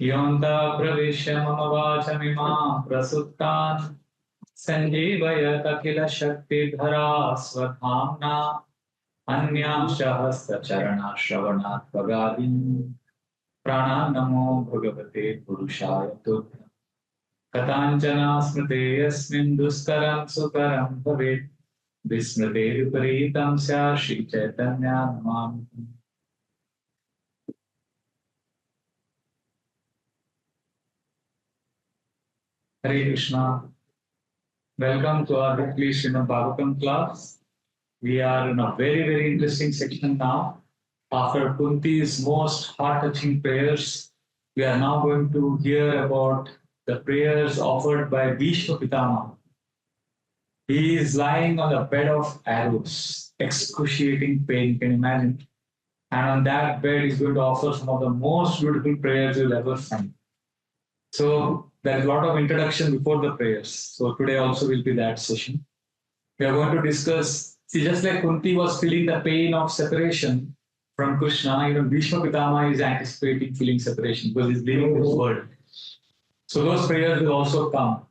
Yonta pravishya mama vachamimam prasuttan sanjeevayat akhila shakti dhara swadhamna anyam shahasra charana shravanat vagadin prana namo bhagavate purushaya tubbham katanchana smrite yasmin dustaram sukaram bhavet vismrite viparitam sya Shri Chaitanya namami. Hare Krishna. Welcome to our weekly Srimad Bhagavatam class. We are in a very, very interesting section now. After Kunti's most heart-touching prayers, we are now going to hear about the prayers offered by Bhishma Pitama. He is lying on a bed of arrows, excruciating pain, you can imagine. And on that bed, he's going to offer some of the most beautiful prayers you'll ever find. So there is a lot of introduction before the prayers. So today also will be that session. We are going to discuss, see, just like Kunti was feeling the pain of separation from Krishna, even Bhishma Pitama is anticipating feeling separation because he's leaving this world. So those prayers will also come.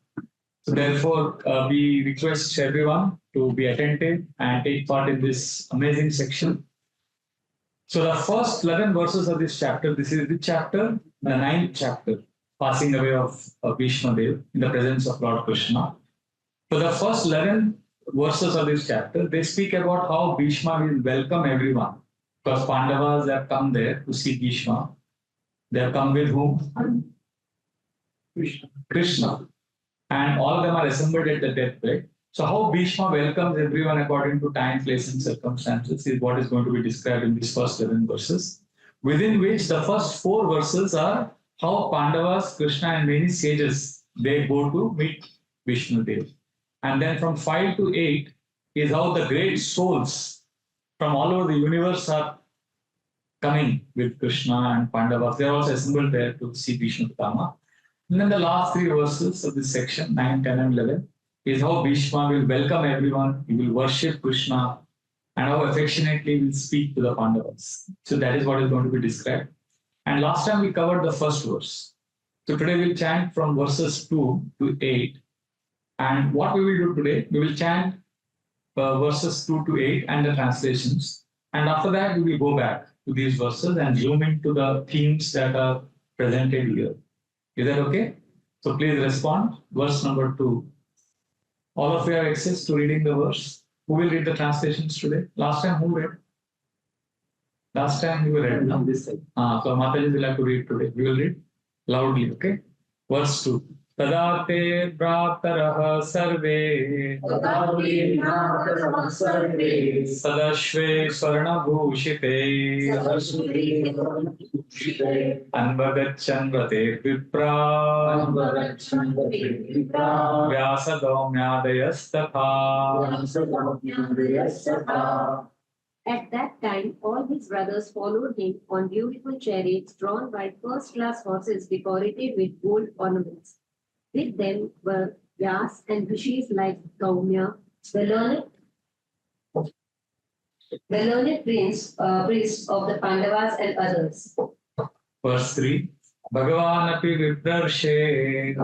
So therefore, we request everyone to be attentive and take part in this amazing section. So the first 11 verses of this chapter, this is the chapter, the 9th chapter, passing away of Bhishma Dev in the presence of Lord Krishna. So the first 11 verses of this chapter, they speak about how Bhishma will welcome everyone. Because Pandavas have come there to see Bhishma. They have come with whom? Krishna. And all of them are assembled at the deathbed. So how Bhishma welcomes everyone according to time, place, and circumstances is what is going to be described in these first 11 verses. Within which the first 4 verses are how Pandavas, Krishna, and many sages, they go to meet Vishnu Dev. And then from 5 to 8 is how the great souls from all over the universe are coming with Krishna and Pandavas. They are also assembled there to see Bhishma Pitama. And then the last 3 verses of this section, 9, 10, and 11, is how Bhishma will welcome everyone, he will worship Krishna, and how affectionately he will speak to the Pandavas. So that is what is going to be described. And last time we covered the first verse. So today we'll chant from verses 2 to 8. And what we will do today, we will chant verses 2 to 8 and the translations. And after that, we will go back to these verses and zoom into the themes that are presented here. Is that okay? So please respond. Verse number 2. All of you have access to reading the verse. Who will read the translations today? Last time, who read? Last time you read. On this side. So Mataji will have to read today. We will read loudly, okay? Verse 2. Tadate bhrataraha sarve sadashve swarnabhushite anvagachan vrate vipra vyasadhaumyadayastatha. At that time, all his brothers followed him on beautiful chariots drawn by first-class horses decorated with gold ornaments. With them were Vyas and rishis like Kaumya, the learned priests of the Pandavas and others. Verse 3. Bhagavan api viprarshe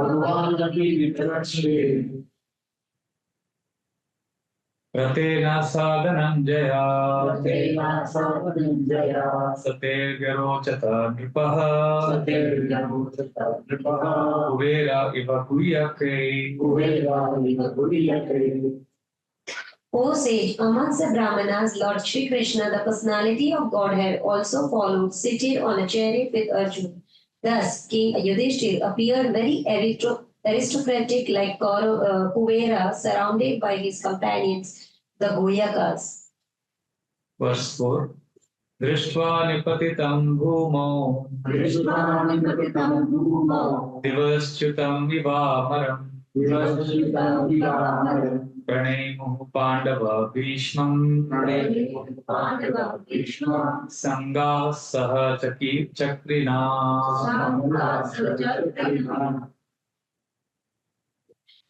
Ratena sadhanam jaya Sater garochata nripaha Kuvera iva kuyake. O sage, amongst the Brahmanas, Lord Shri Krishna, the personality of Godhead, also followed, seated on a chariot with Arjuna. Thus, King Yudhishthira appeared very aristocratic like Kuvera, surrounded by his companions, the Goyakas. Verse 4. Drishtva nipatitam bhumau Divaschutam vivamaram Pranaymuhu Pandava Bhishmam Sangha Saha Chakrina.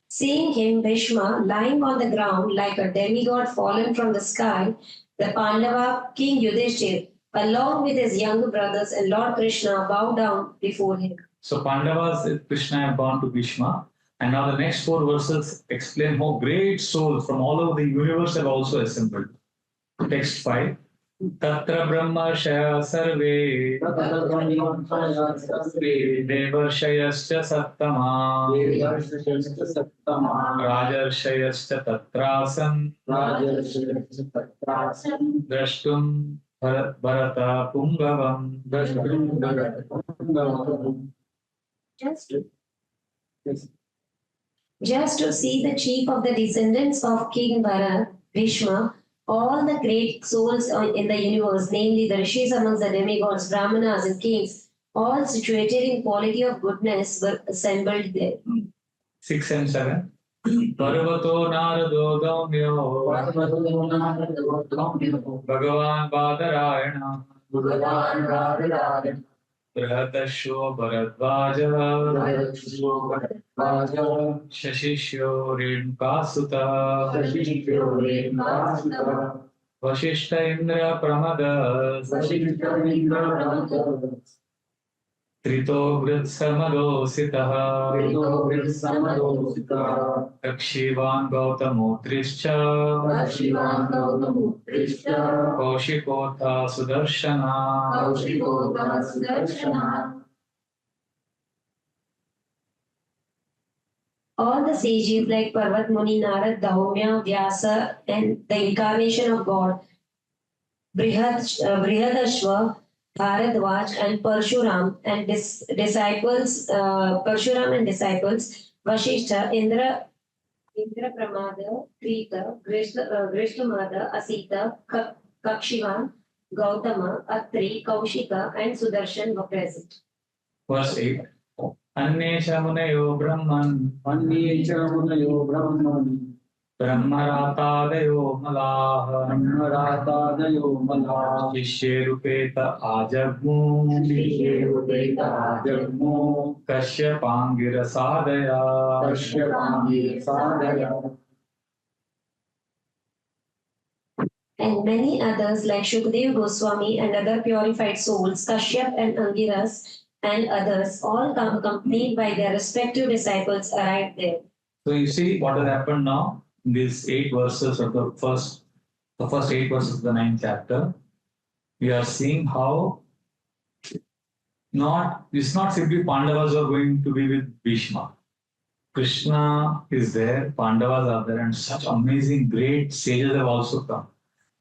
Seeing him, Bhishma, lying on the ground like a demigod fallen from the sky, the Pandava King Yudhishthira, along with his younger brothers and Lord Krishna, bowed down before him. So Pandavas, Krishna have gone to Bhishma. And now the next four verses explain how great souls from all over the universe have also assembled. Text 5. Tatra Brahmashaya Sarve Devarshayascha Sattama Rajarshayascha Tatrasan Drashtum Bharata Pungavam. Just to see the chief of the descendants of King Bharat, Bhishma, all the great souls in the universe, namely the rishis amongst the demigods, brahmanas, and kings, all situated in quality of goodness, were assembled there. 6 and 7. Parvato Narado Daumyo Bhagavan Badarayana Bhratashyo Bharadvaja Shashishyo Renkasuta Vashishta Indra Pramada Trito Vritsamadositaha Rakshivan Gautamotrishcha Kaushikota Sudarshana. All the sages like Parvat Muni, Narad, Daumya, Vyasa, and the incarnation of God, Brihadashva, Bharadwaj, and Parshuram and disciples, Vashishta, Indra Pramada, Krita, Grishtamada, Asita, Kakshivan, Gautama, Atri, Kaushika, and Sudarshan were present. Verse 8. Annesha Munayo Brahman Brahmaratadayo Malaha Shishyerupeta Ajagmu Kashyapangira Sadaya. And many others like Shukdev Goswami and other purified souls, Kashyap and Angiras and others, all accompanied by their respective disciples, arrived there. So you see what has happened now in these 8 verses of the first 8 verses of the 9th chapter. We are seeing how it's not simply Pandavas who are going to be with Bhishma. Krishna is there, Pandavas are there, and such amazing, great sages have also come.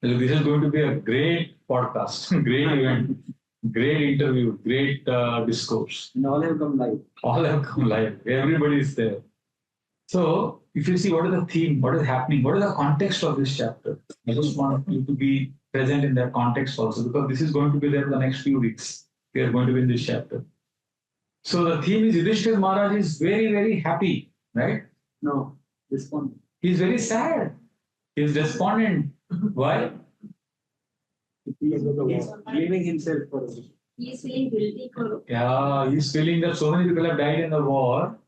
This is going to be a great podcast, great event, great interview, great discourse. And all have come live. All have come live. Everybody is there. So, if you see what is the theme, what is happening, what is the context of this chapter, I just want you to be present in that context also, because this is going to be there for the next few weeks. We are going to be in this chapter. So, the theme is Yudhishthira Maharaj is very, very happy, right? No, despondent. He is very sad. He is despondent. Why? He is blaming himself for it. He is feeling guilty for Yeah, he's feeling that so many people have died in the war,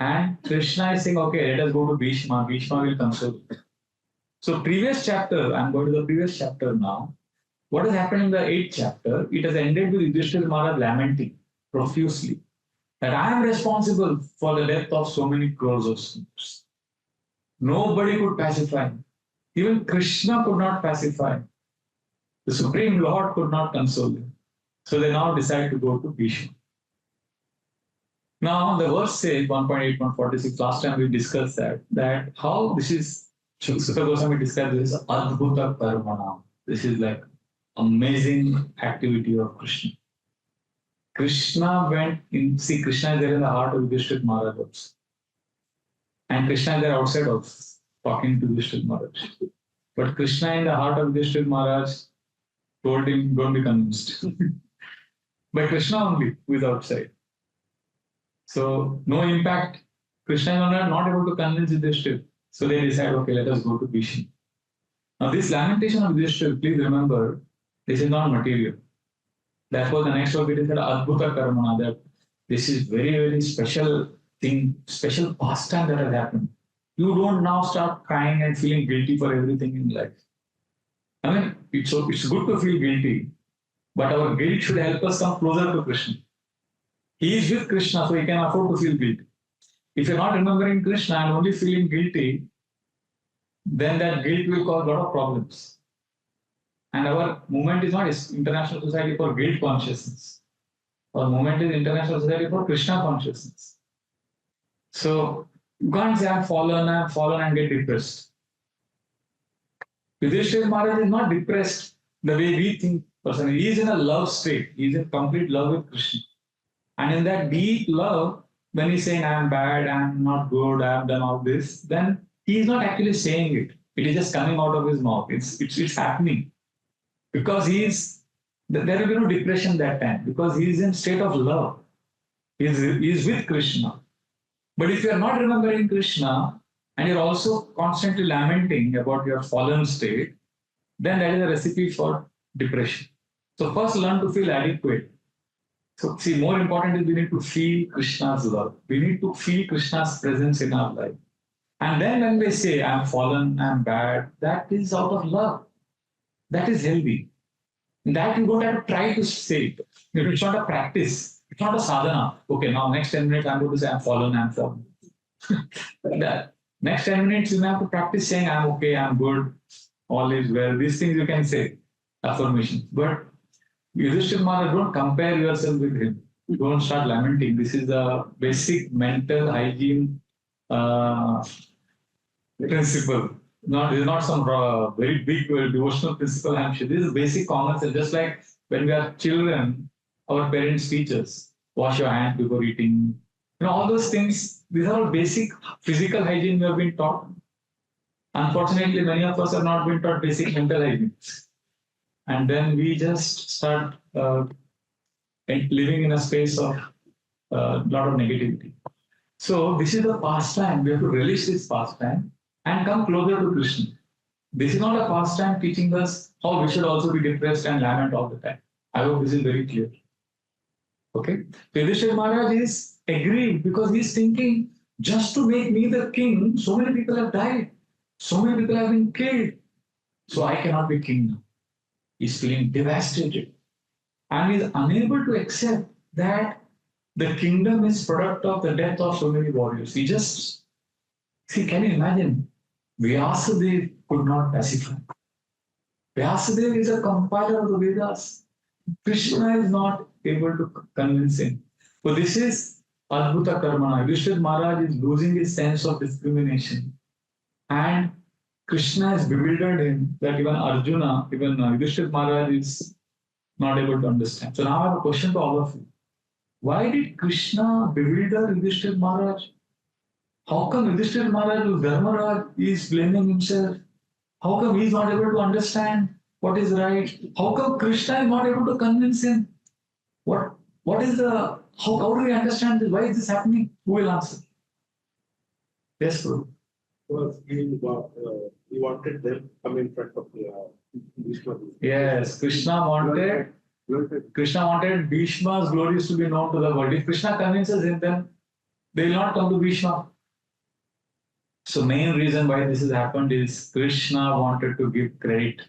and Krishna is saying, okay, let us go to Bhishma. Bhishma will console. So, previous chapter, I'm going to the previous chapter now. What has happened in the 8th chapter? It has ended with Yudhishthira Maharaj lamenting profusely that I am responsible for the death of so many crores of souls. Nobody could pacify him. Even Krishna could not pacify him. The Supreme Lord could not console him. So they now decide to go to Bhishma. Now the verse says 1.8, 146, last time we discussed that how this is, Sukha Goswami described this as Adbhuta Karmana. This is like amazing activity of Krishna. Krishna went in, see Krishna is there in the heart of Yudhishthira Maharaj also. And Krishna is there outside also, talking to Yudhishthira Maharaj. But Krishna in the heart of Yudhishthira Maharaj told him, don't be convinced. But Krishna only, who is outside. So, no impact. Krishna is not able to convince Yudhishthira. So they decide, okay, let us go to Bhishma. Now, this lamentation of Yudhishthira, please remember, this is not material. Therefore, the next word it is that Adbhuta Karmana, that this is very, very special thing, special pastime that has happened. You don't now start crying and feeling guilty for everything in life. I mean, it's good to feel guilty, but our guilt should help us come closer to Krishna. He is with Krishna, so he can afford to feel guilty. If you're not remembering Krishna and only feeling guilty, then that guilt will cause a lot of problems. And our movement is not International Society for Guilt Consciousness. Our movement is International Society for Krishna Consciousness. So you can't say I'm fallen and get depressed. Yudhishthira Maharaj is not depressed the way we think personally. He is in a love state. He is in complete love with Krishna. And in that deep love, when he's saying I'm bad, I'm not good, I've done all this, then he is not actually saying it. It is just coming out of his mouth. It's happening. Because there will be no depression that time. Because he is in state of love. He is with Krishna. But if you are not remembering Krishna and you're also constantly lamenting about your fallen state, then that is a recipe for depression. So first learn to feel adequate. So see, more important is we need to feel Krishna's love. We need to feel Krishna's presence in our life. And then when we say, I'm fallen, I'm bad, that is out of love. That is healthy. That you don't have to try to say it. It's not a practice. It's not a sadhana. Okay, now next 10 minutes I'm going to say I'm fallen, I'm fallen. That next 10 minutes you have to practice saying I'm okay, I'm good, all is well. These things you can say, affirmations. But Yudhishthira Maharaj, don't compare yourself with him. Don't start lamenting. This is a basic mental hygiene principle. This is not some very big devotional principle. I'm sure this is basic common sense. Just like when we are children, our parents teach us wash your hands before eating. All those things. These are all basic physical hygiene we have been taught. Unfortunately, many of us have not been taught basic mental hygiene. And then we just start living in a space of a lot of negativity. So this is the pastime. We have to relish this pastime and come closer to Krishna. This is not a pastime teaching us how we should also be depressed and lament all the time. I hope this is very clear. Okay? Yudhishthira Maharaj is aggrieved because he's thinking, just to make me the king, so many people have died. So many people have been killed. So I cannot be king now. He's feeling devastated. And he's unable to accept that the kingdom is product of the death of so many warriors. He just, see, can you imagine? Vyasadeva could not pacify. Vyasadeva is a compiler of the Vedas. Krishna is not able to convince him. So this is Adbhuta Karmana. Yudhishthira Maharaj is losing his sense of discrimination. And Krishna has bewildered him that even Arjuna, even Yudhishthira Maharaj is not able to understand. So now I have a question to all of you. Why did Krishna bewilder Yudhishthira Maharaj? How come Yudhishthira Maharaj, who's Dharmaraj, is blaming himself? How come he's not able to understand what is right? How come Krishna is not able to convince him? What is the, how do we understand this? Why is this happening? Who will answer? Yes, Guru. Because he wanted them to come in front of Bhishma. Yes, Krishna wanted Bhishma's glories to be known to the world. If Krishna convinces him, then they will not come to Bhishma. So main reason why this has happened is Krishna wanted to give credit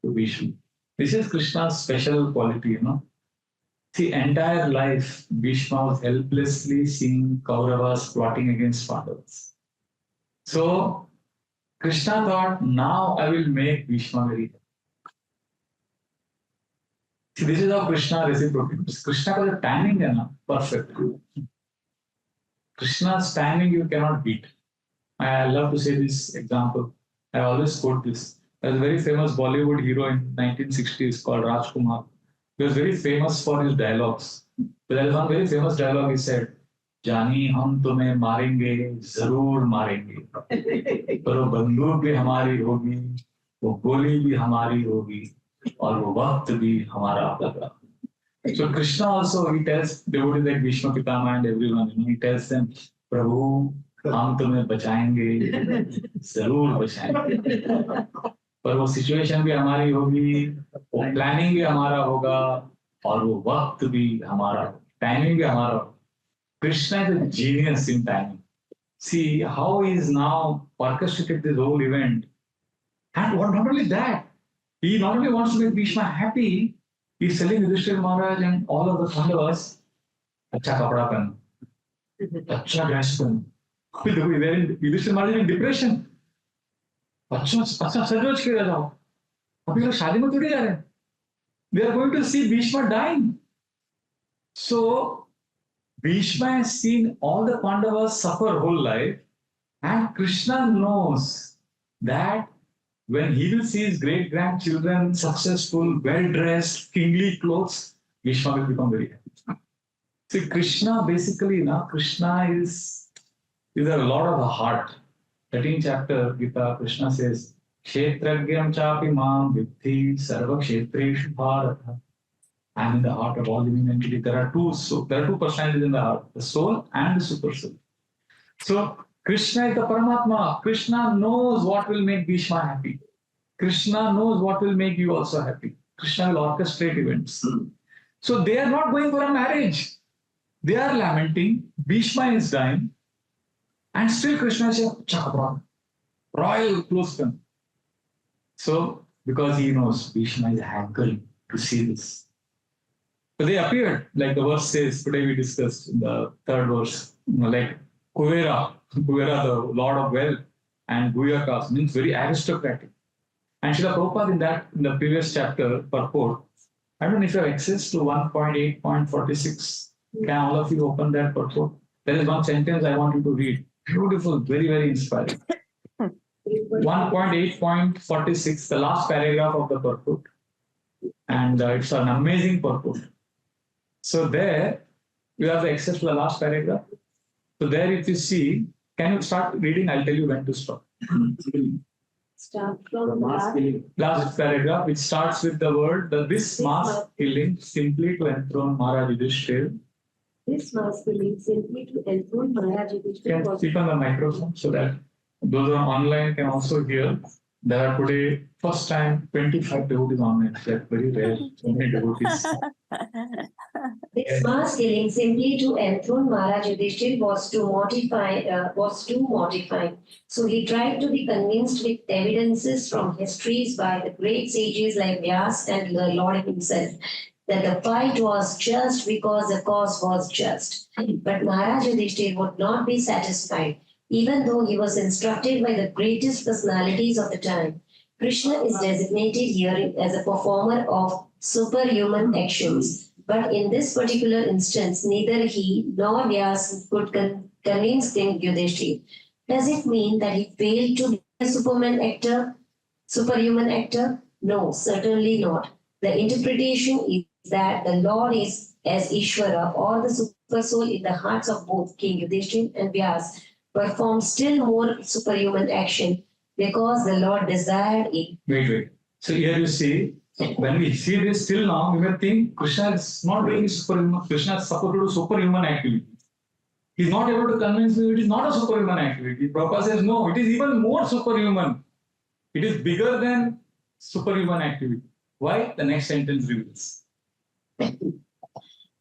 to Bhishma. This is Krishna's special quality, See, entire life, Bhishma was helplessly seeing Kauravas plotting against Pandavas. So Krishna thought, now I will make Bhishma very happy. See, this is how Krishna reciprocates. Krishna was a timing, perfect. Krishna's timing you cannot beat. I love to say this example. I always quote this. There's a very famous Bollywood hero in 1960s called Rajkumar. He was very famous for his dialogues. But there is one very famous dialogue he said, जानी हम तुम्हें मारेंगे जरूर मारेंगे पर वो बंदूक भी हमारी होगी वो गोली भी हमारी होगी और वो वक्त भी हमारा होगा. So Krishna also, he tells devotees like Bhishma Pitama and everyone, he tells them, प्रभु हम तुम्हें बचाएंगे जरूर बचाएंगे पर वो सिचुएशन भी हमारी होगी वो प्लानिंग भी हमारा होगा और वो वक्त भी हमारा टाइमिंग भी हमारा होगा. Krishna is a genius in timing. See how he is now orchestrated this whole event. And not only that, he not only wants to make Bhishma happy, he is telling Yudhishthira Maharaj and all of the Pandavas, अच्छा कपड़ा पहनो, अच्छा dress पहनो। फिर देखो इधर युधिष्ठिर महाराज in depression, अच्छा अच्छा सजोज के रह जाओ, अभी लोग शादी में थोड़ी जा रहे हैं, they are going to see Bhishma dying. So Bhishma has seen all the Pandavas suffer whole life, and Krishna knows that when he will see his great grandchildren successful, well dressed, kingly clothes, Bhishma will become very happy. See, Krishna basically, now Krishna is a lot of the heart. 13th chapter Gita, Krishna says, Kshetragyam chapi mam vidhi sarva kshetreshu bharata. I am in the heart of all living entities. There are two personalities in the heart, the soul and the super soul. So Krishna is the Paramatma. Krishna knows what will make Bhishma happy. Krishna knows what will make you also happy. Krishna will orchestrate events. So they are not going for a marriage. They are lamenting. Bhishma is dying. And still Krishna is saying, royal close friend. So because he knows Bhishma is hankering to see this. But they appeared, like the verse says, today we discussed in the third verse, like Kuvera, the Lord of Wealth, and Guyakas, means very aristocratic. And Srila Prabhupada in the previous chapter, purport, I don't know if you have access to 1.8.46. Can all of you open that purport? There is one sentence I want you to read. Beautiful, very, very inspiring. 1.8.46, the last paragraph of the purport. And it's an amazing purport. So there, you have the access to the last paragraph. So there, if you see, can you start reading? I'll tell you when to stop. Start from Last paragraph, which starts with the word, this mass killing simply to enthrone Maharaj Yudhishthira. This mass killing simply to enthrone Maharaj Yudhishthira. Can speak on the microphone so that those who are online can also hear. There are today, first time, 25 devotees online. That's very rare. So many devotees. This mass killing simply to enthrone Maharaj Yudhishthira was too mortifying. So he tried to be convinced with evidences from histories by the great sages like Vyas and the Lord himself that the fight was just because the cause was just. But Maharaj Yudhishthira would not be satisfied, even though he was instructed by the greatest personalities of the time. Krishna is designated here as a performer of superhuman actions. But in this particular instance, neither he nor Vyas could convince King Yudhishthira. Does it mean that he failed to be a superhuman actor? No, certainly not. The interpretation is that the Lord is as Ishvara or the super soul in the hearts of both King Yudhishthira and Vyas performed still more superhuman action because the Lord desired it. Wait. So here you see, when we see this till now, we may think Krishna is not doing superhuman. Krishna is supposed to do superhuman activity. He's not able to convince me it is not a superhuman activity. Prabhupada says, no, it is even more superhuman. It is bigger than superhuman activity. Why? The next sentence reveals.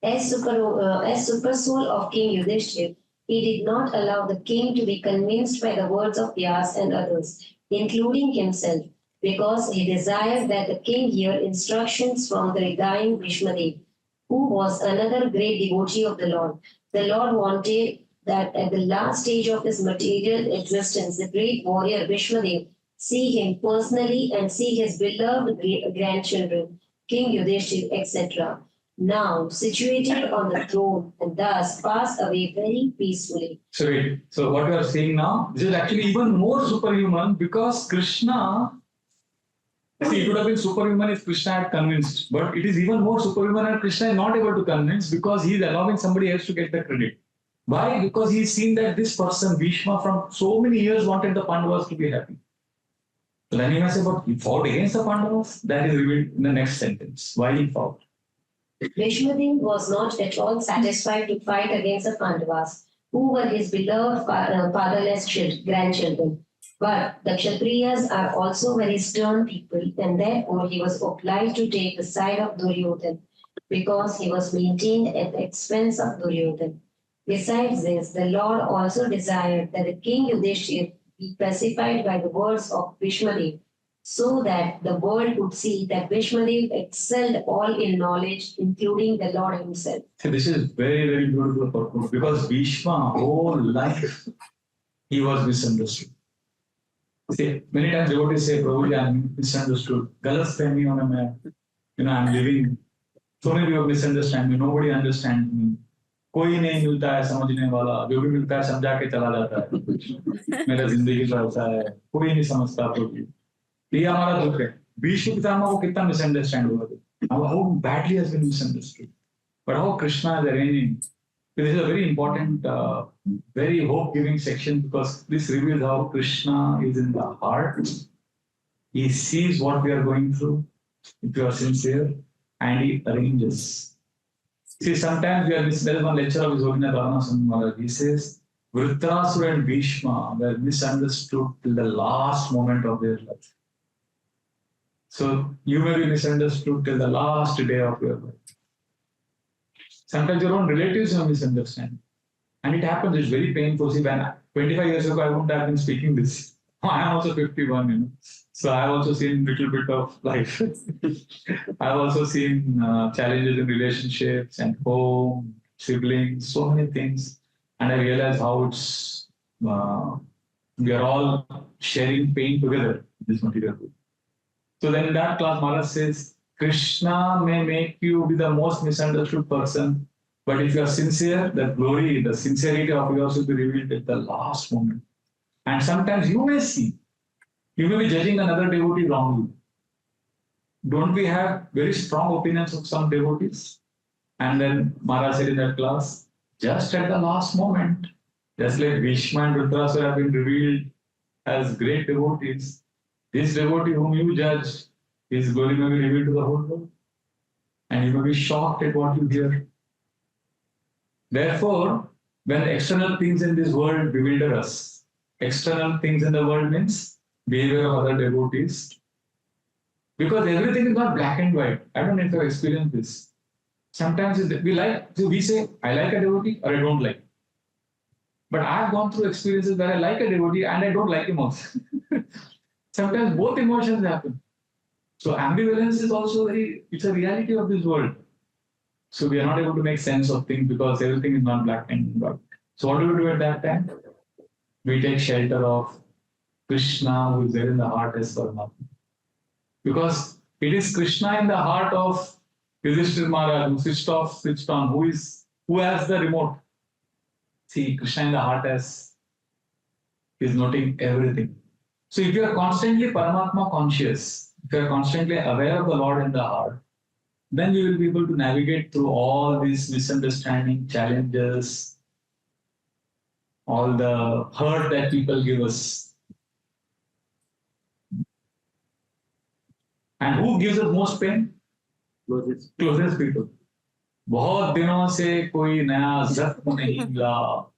As super soul of King Yudhishthira, he did not allow the king to be convinced by the words of Vyas and others, including himself, because he desired that the king hear instructions from the dying Bhishmadev, who was another great devotee of the Lord. The Lord wanted that at the last stage of his material existence, the great warrior Bhishmadev see him personally and see his beloved grandchildren, King Yudhishthira, etc., now situated on the throne and thus pass away very peacefully. So what you are saying now, this is actually even more superhuman because Krishna, see, it would have been superhuman if Krishna had convinced, but it is even more superhuman and Krishna is not able to convince because he is allowing somebody else to get the credit. Why? Because he's seen that this person, Bhishma, from so many years wanted the Pandavas to be happy. So then he must say, but he fought against the Pandavas? That is revealed in the next sentence. Why he fought? Bhishmadev was not at all satisfied to fight against the Pandavas, who were his beloved fatherless grandchildren. But the Kshatriyas are also very stern people, and therefore he was obliged to take the side of Duryodhana, because he was maintained at the expense of Duryodhana. Besides this, the Lord also desired that the king Yudhishthira be pacified by the words of Bhishmadev, so that the world could see that Bhishmadev excelled all in knowledge, including the Lord himself. See, this is very, very beautiful purpose because Bhishma, whole life, he was misunderstood. See, many times devotees say, Prabhuji, I'm misunderstood. Galatfahmi hone mein, I'm living. So many people misunderstand me. Nobody understands me. कोई नहीं मिलता है समझने वाला, जो भी मिलता है समझा के चला जाता है. मेरा जिंदगी तो ऐसा है, कोई नहीं समझता प्रभु. ये हमारा दुख है. भीष्म पितामह को कितना मिसअंडरस्टैंड हुआ था. How badly has been misunderstood. But how Krishna is arranging. This is a very important, very hope-giving section because this reveals how Krishna is in the heart. He sees what we are going through, if you are sincere, and he arranges. See, sometimes there is one lecture of His Holiness Ramanujan Maharaj. He says, Vritrasura and Bhishma were misunderstood till the last moment of their life. So you may be misunderstood till the last day of your life. Sometimes your own relatives will misunderstand. And it happens, it's very painful. See, when 25 years ago, I wouldn't have been speaking this. I am also 51, So I have also seen a little bit of life. I have also seen challenges in relationships and home, siblings, so many things. And I realize how it's, we are all sharing pain together in this material world. So then in that class, Maharaj says, Krishna may make you be the most misunderstood person, but if you are sincere, the glory, the sincerity of yours will be revealed at the last moment. And sometimes you may be judging another devotee wrongly. Don't we have very strong opinions of some devotees? And then Maharaj said in that class, just at the last moment, just like Bhishma and Dhritarashtra have been revealed as great devotees, this devotee whom you judge, his glory may be revealed to the whole world. And you may be shocked at what you hear. Therefore, when external things in this world bewilder us, external things in the world means behavior of other devotees. Because everything is not black and white. I don't know if you have experienced this. Sometimes we say, I like a devotee or I don't like. But I've gone through experiences where I like a devotee and I don't like him also. Sometimes both emotions happen. So ambivalence is also it's a reality of this world. So we are not able to make sense of things because everything is not black and white. So what do we do at that time? We take shelter of Krishna who is there in the heart as Paramatma. Because it is Krishna in the heart of Yudhishthira Maharaj who switched on, who has the remote. See, Krishna in the heart is noting everything. So if you are constantly Paramatma conscious, if you are constantly aware of the Lord in the heart, then you will be able to navigate through all these misunderstanding, challenges, all the hurt that people give us. And who gives us most pain? Closest people. बहुत दिनों से कोई नया जख्म नहीं मिला,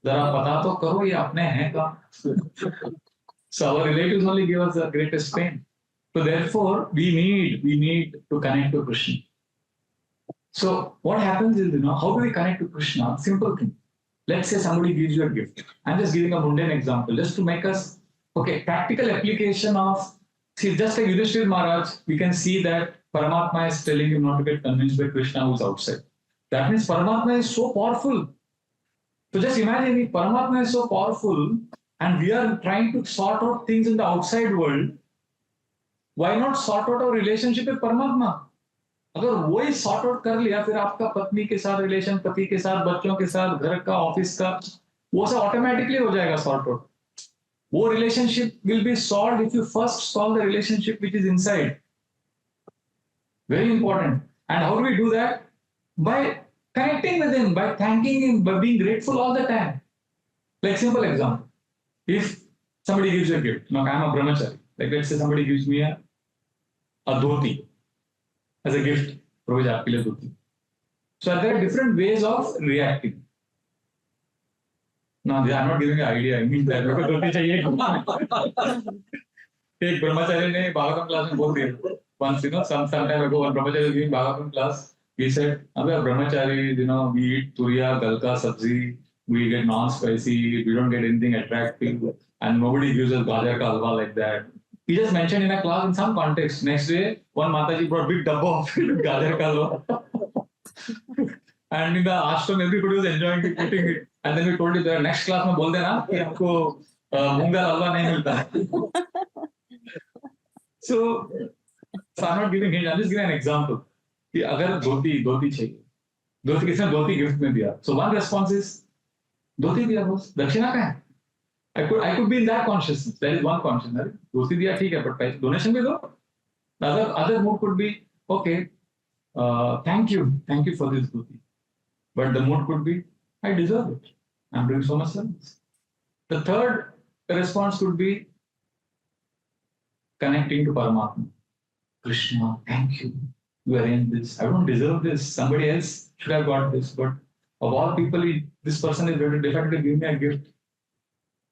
जरा पता तो करो ये अपने हैं का. So our relatives only give us the greatest pain. So therefore, we need to connect to Krishna. So what happens is, how do we connect to Krishna? Simple thing. Let's say somebody gives you a gift. I'm just giving a mundane example, just to make us, practical application of, see, just like Yudhishthira Maharaj, we can see that Paramatma is telling him not to get convinced by Krishna who's outside. That means Paramatma is so powerful. So just imagine if Paramatma is so powerful and we are trying to sort out things in the outside world, why not sort out our relationship with Paramatma? अगर वो ही sort out कर लिया, फिर आपका पत्नी के साथ relation, पति के साथ, बच्चों के साथ, घर का, ऑफिस का, वो सब ऑटोमेटिकली हो जाएगा सॉर्ट आउट. वो relationship will be solved if you first solve the relationship which is inside. Very important. And how do we do that? By connecting with him, by thanking him, by being grateful all the time. Like simple example. If somebody gives you a gift, I am a brahmachari. Like let's say somebody gives me a dhoti as a gift. So there are different ways of reacting. No, I am not giving an idea. I mean that. एक ब्रह्मचारी ने Bhagavatam class में बोल दिया. Once, some time ago, one brahmachari was giving Bhagavatam class. He said, "Abhi brahmachari, we eat turiya, galka, sabzi, we get non-spicy, we don't get anything attractive, and nobody gives us gajar ka halwa like that. He just mentioned in a class in some context. Next day, one Mataji brought big dabba of gajar ka halwa. And in the ashram, everybody was enjoying it, eating it. And then we told you the next class में बोल देना कि हमको मूंग दाल हलवा नहीं मिलता. So I'm not giving hint. I'm just giving an example. कि अगर धोती चाहिए, धोती किसने धोती गिफ्ट में दिया. So one response is धोती दिया बस, दक्षिणा का है. I could be in that consciousness. That is one consciousness. धोती दिया ठीक है, but donation भी दो. The other mood could be okay. Thank you for this dhoti. But the mood could be I deserve it. I'm doing so much service. The third response could be connecting to Paramatma. Krishna, thank you. You arranged this. I don't deserve this. Somebody else should have got this. But of all people, this person is ready to give me a gift.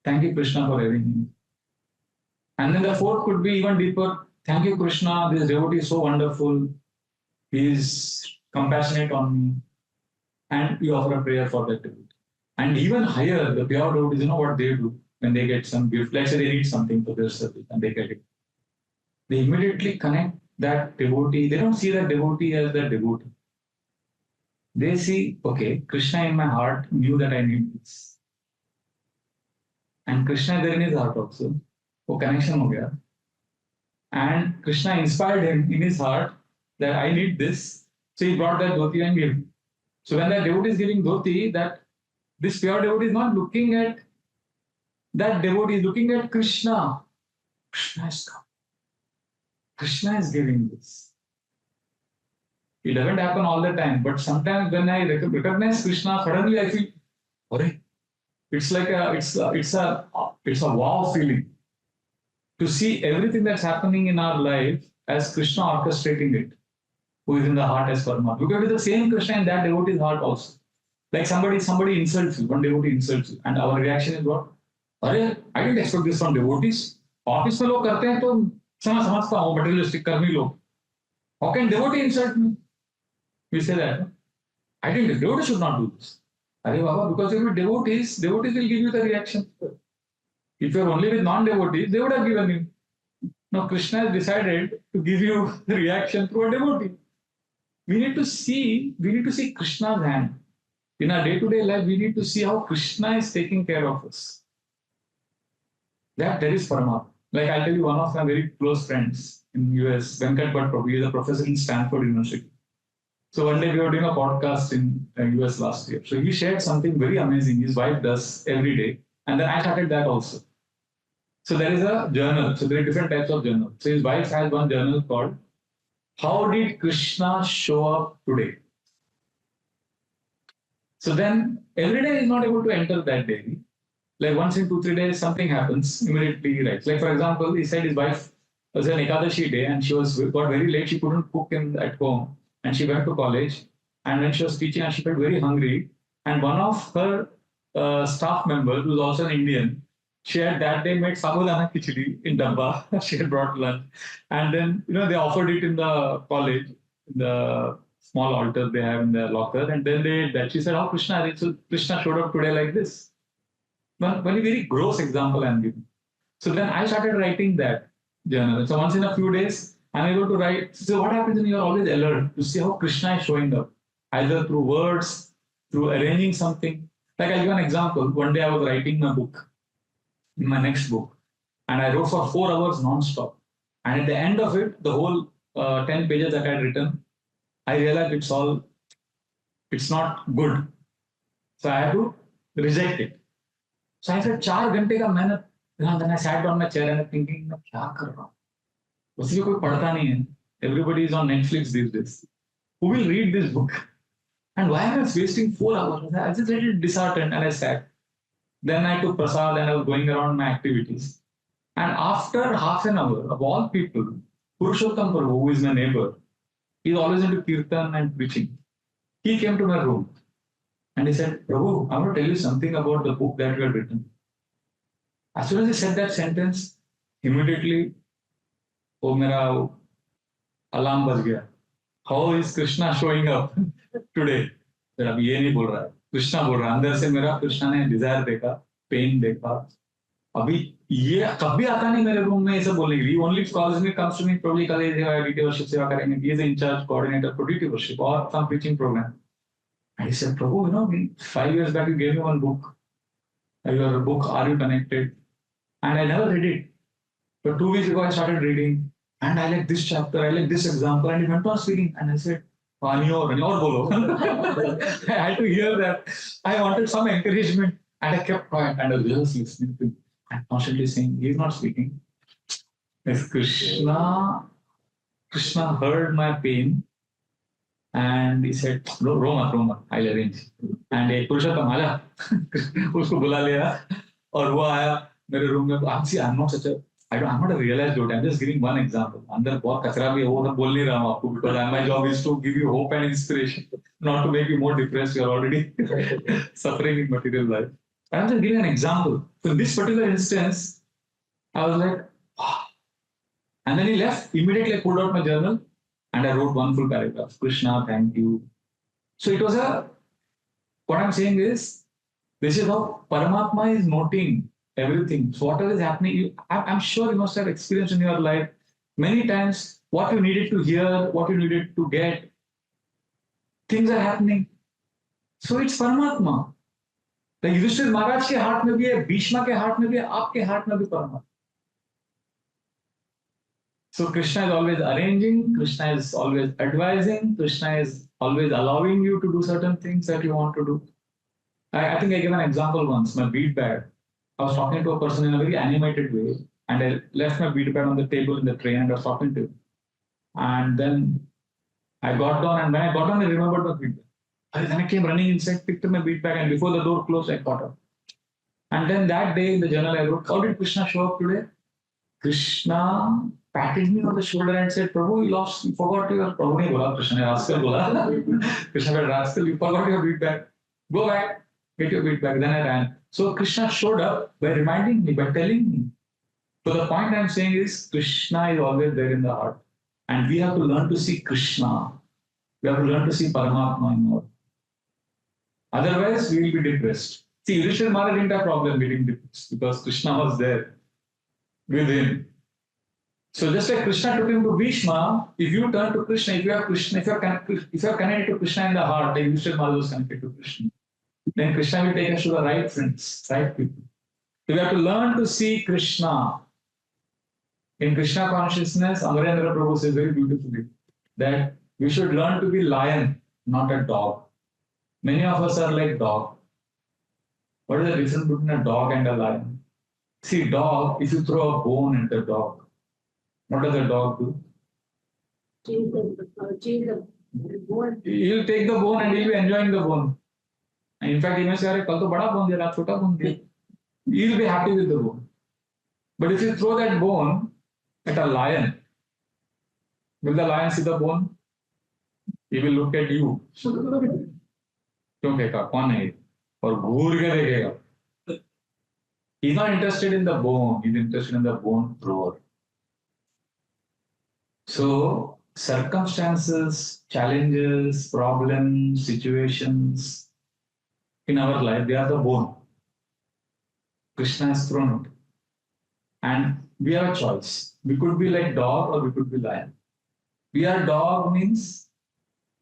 Thank you, Krishna, for arranging. And then the fourth could be even deeper. Thank you, Krishna. This devotee is so wonderful. He is compassionate on me. And you offer a prayer for that devotee. And even higher, the pure devotees, you know what they do when they get some gift. Let's say they need something for their service and they get it. They immediately connect that devotee. They don't see that devotee as that devotee. They see, okay, Krishna in my heart knew that I need this. And Krishna is there in his heart also. So connection ho gaya. And Krishna inspired him in his heart that I need this. So he brought that dhoti and gave. So when that devotee is giving dhoti, that this pure devotee is not looking at that devotee, is looking at Krishna. Krishna has come. Krishna is giving this. It doesn't happen all the time, but sometimes when I recognize Krishna, suddenly I feel, okay, it's like it's a wow feeling to see everything that's happening in our life as Krishna orchestrating it, who is in the heart as Paramatma. Because it's the same Krishna in that devotee's heart also. Like somebody insults you, one devotee insults you, and our reaction is what? Arey, I didn't expect this from devotees. Office में लोग करते हैं तो समझता हूँ materialistic कर्मी लोग. How can devotee insult me? We say that. I think devotee should not do this. Arey Baba, because if you're devotees will give you the reaction. If you're only with non-devotees, they would have given you. Now Krishna has decided to give you the reaction through a devotee. We need to see Krishna's hand. In our day-to-day life, we need to see how Krishna is taking care of us. That is Paramatma. Like I'll tell you, one of my very close friends in US, Venkat Bhatt Prabhu, he is a professor in Stanford University. So one day we were doing a podcast in US last year. So he shared something very amazing his wife does every day. And then I started that also. So there is a journal. So there are different types of journals. So his wife has one journal called How Did Krishna Show Up Today? So then every day he's not able to enter that daily. Like once in 2-3 days, something happens, immediately he writes. Like for example, he said his wife was an Ekadashi day and she got very late, she couldn't cook at home. And she went to college. And when she was teaching and she felt very hungry. And one of her staff members, who was also an Indian, she had that day made sabudana khichdi in dabba. She had brought lunch. And then, they offered it in the college, in the small altar they have in the locker. And then they ate that. She said, how Krishna showed up today like this. One very gross example I'm giving. So then I started writing that journal. So once in a few days, I'm able to write. So what happens when you're always alert to see how Krishna is showing up, either through words, through arranging something. Like I'll give an example. One day I was writing a book, in my next book, and I wrote for 4 hours non-stop. And at the end of it, the whole 10 pages that I had written, I realized it's not good. So I had to reject it. So I said, 4 घंटे का मेहनत. Then I sat down my chair and thinking, मैं क्या कर रहा हूँ? उसमें कोई पढ़ता नहीं है. Everybody is on Netflix these days. Who will read this book? And why am I wasting 4 hours? I was just a little disheartened and I sat. Then I took prasad and I was going around my activities. And after half an hour, of all people, Purushottam Prabhu, who is my neighbor, he's always into kirtan and preaching. He came to my room and he said, Prabhu, I want to tell you something about the book that you have written. As soon as he said that sentence, immediately, oh, mera alarm baj gaya. How is Krishna showing up today? But अब ये नहीं बोल रहा है. Krishna बोल रहा है. अंदर से मेरा Krishna ने desire देखा, pain देखा, अभी ये कभी आता नहीं मेरे रूम में ऐसा बोलने के लिए. Only calls me, comes to me, probably कल DT worship सेवा करेंगे. He is in charge coordinator for DT worship or some preaching program. And he said, Prabhu, 5 years back you gave me one book. Your book, Are You Connected? And I never read it. But 2 weeks ago I started reading, and I like this chapter, I like this example, and he went on speaking, and I said, Pani or bolo. I had to hear that. I wanted some encouragement, and I kept quiet, and I was just listening to him, and constantly saying, he's not speaking. It's Krishna. Krishna heard my pain, and he said, Roma, I'll arrange. And एक पुरुषोत्तम आया, उसको बुला लिया, और वो आया मेरे room में. I'm not such a, I'm not a realized devotee. I'm just giving one example. अंदर बहुत कचरा भी है, वो सब बोल नहीं रहा हूँ आपको, because my job is to give you hope and inspiration, not to make you more depressed. You're already suffering in material life. I'm just giving an example. So in this particular instance, I was like, wow. And then he left. Immediately I pulled out my journal and I wrote one full paragraph. Krishna, thank you. So it was what I'm saying is, this is how Paramatma is noting everything. So whatever is happening, I'm sure you must have experienced in your life many times what you needed to hear, what you needed to get. Things are happening. So it's Paramatma. The Yudhishthir Maharaj के हाथ में भी है, भीष्मा के हाथ में भी है, आपके हाथ में भी Paramatma. So Krishna is always arranging, Krishna is always advising, Krishna is always allowing you to do certain things that you want to do. I think I gave an example once, my bead bag. I was talking to a person in a very animated way, and I left my bead bag on the table in the train and I was talking to him. And then I got down, and when I got down, I remembered my bead bag. And then I came running inside, picked up my bead bag, and before the door closed, I caught up. And then that day in the journal, I wrote, how did Krishna show up today? Krishna patted me on the shoulder and said, Prabhu, you forgot your, Prabhu nahi bola, Krishna ne rascal bola. Krishna said, rascal, you forgot your bead bag. Go back, get your bead bag. Then I ran. So Krishna showed up by reminding me, by telling me. So the point I'm saying is, Krishna is always there in the heart. And we have to learn to see Krishna. We have to learn to see Paramatma in our. Otherwise, we will be depressed. See, Yudhishthira Maharaj didn't have problem getting depressed because Krishna was there with him. So just like Krishna took him to Bhishma, if you turn to Krishna, if you are Krishna, if you are connected to Krishna in the heart, like Yudhishthira Maharaj was connected to Krishna, then Krishna will take us to the right friends, right people. So we have to learn to see Krishna. In Krishna consciousness, Amarendra Prabhu says very beautifully that we should learn to be lion, not a dog. Many of us are like dog. What is the difference between a dog and a lion? See, dog, if you throw a bone at the dog, what does the dog do? He'll take the bone and he'll be enjoying the bone. And in fact, he may say, kal to bada bone diya, chota bone diya. He'll be happy with the bone. But if you throw that bone at a lion, will the lion see the bone? He will look at you. क्यों फेंका? कौन है? और घूर के देखेगा. He's not interested in the bone. He's interested in the bone thrower. So circumstances, challenges, problems, situations in our life, they are the bone. Krishna has thrown it. And we have a choice. We could be like dog or we could be lion. We are dog means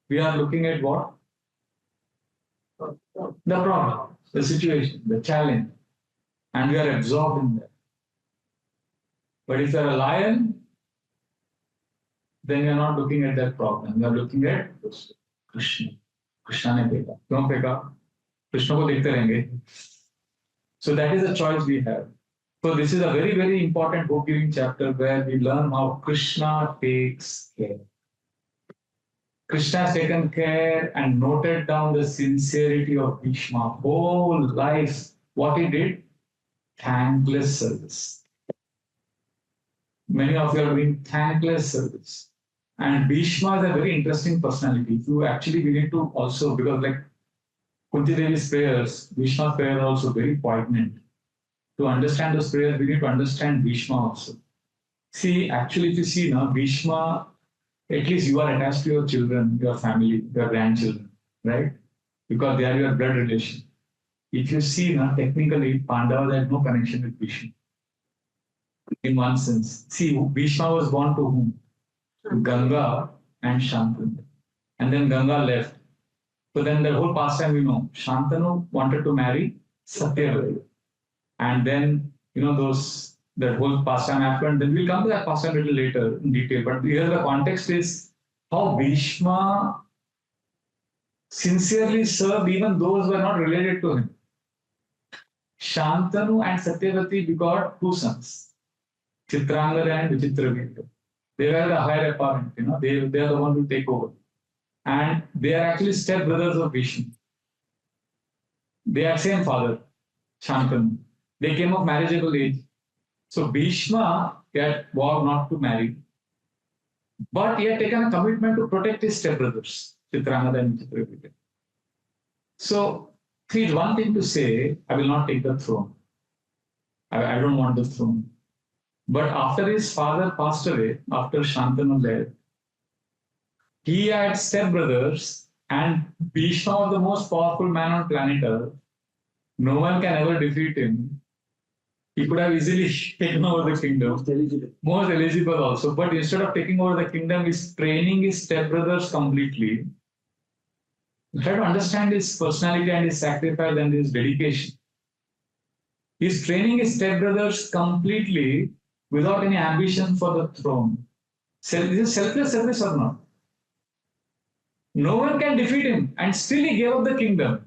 we are looking at what? The problem, the situation, the challenge. And we are absorbed in that. But if you are a lion, then you are not looking at that problem. You are looking at Krishna. Krishna ne dekha. Kyun dekha? Krishna ko dekhte rahenge. So that is a choice we have. So this is a very, very important book-giving chapter where we learn how Krishna takes care. Krishna has taken care and noted down the sincerity of Bhishma. Whole life, what he did? Thankless service. Many of you are doing thankless service. And Bhishma is a very interesting personality. You actually we need to also, because like Kunti Devi's prayers, Bhishma's prayers are also very poignant. To understand those prayers, we need to understand Bhishma also. See, actually, if you see now, Bhishma, at least you are attached to your children, your family, your grandchildren, right? Because they are your blood relation. If you see now, technically, Pandavas had no connection with Bhishma. in one sense. See, Bhishma was born to whom? To Ganga and Shantanu. And then Ganga left. So then the whole pastime, Shantanu wanted to marry Satyavati. And then, that whole pastime happened. Then we'll come to that pastime a little later in detail. But here the context is how Bhishma sincerely served even those who were not related to him. Shantanu and Satyavati begot two sons, Chitrangada and Vichitravirya. They were the higher apparent, they are the one who take over. And they are actually step brothers of Vishnu. They are same father, Shantanu. They came of marriageable age. So Bhishma had vowed not to marry, but he had taken a commitment to protect his stepbrothers, Chitrangada and Vichitravirya. So, see, it's one thing to say, I will not take the throne. I don't want the throne. But after his father passed away, after Shantanu left, he had stepbrothers, and Bhishma was the most powerful man on planet Earth. No one can ever defeat him. He could have easily taken over the kingdom. Most eligible also. But instead of taking over the kingdom, he's training his stepbrothers completely. Try to understand his personality and his sacrifice and his dedication. He's training his stepbrothers completely without any ambition for the throne. Is it selfless service or not? No one can defeat him, and still he gave up the kingdom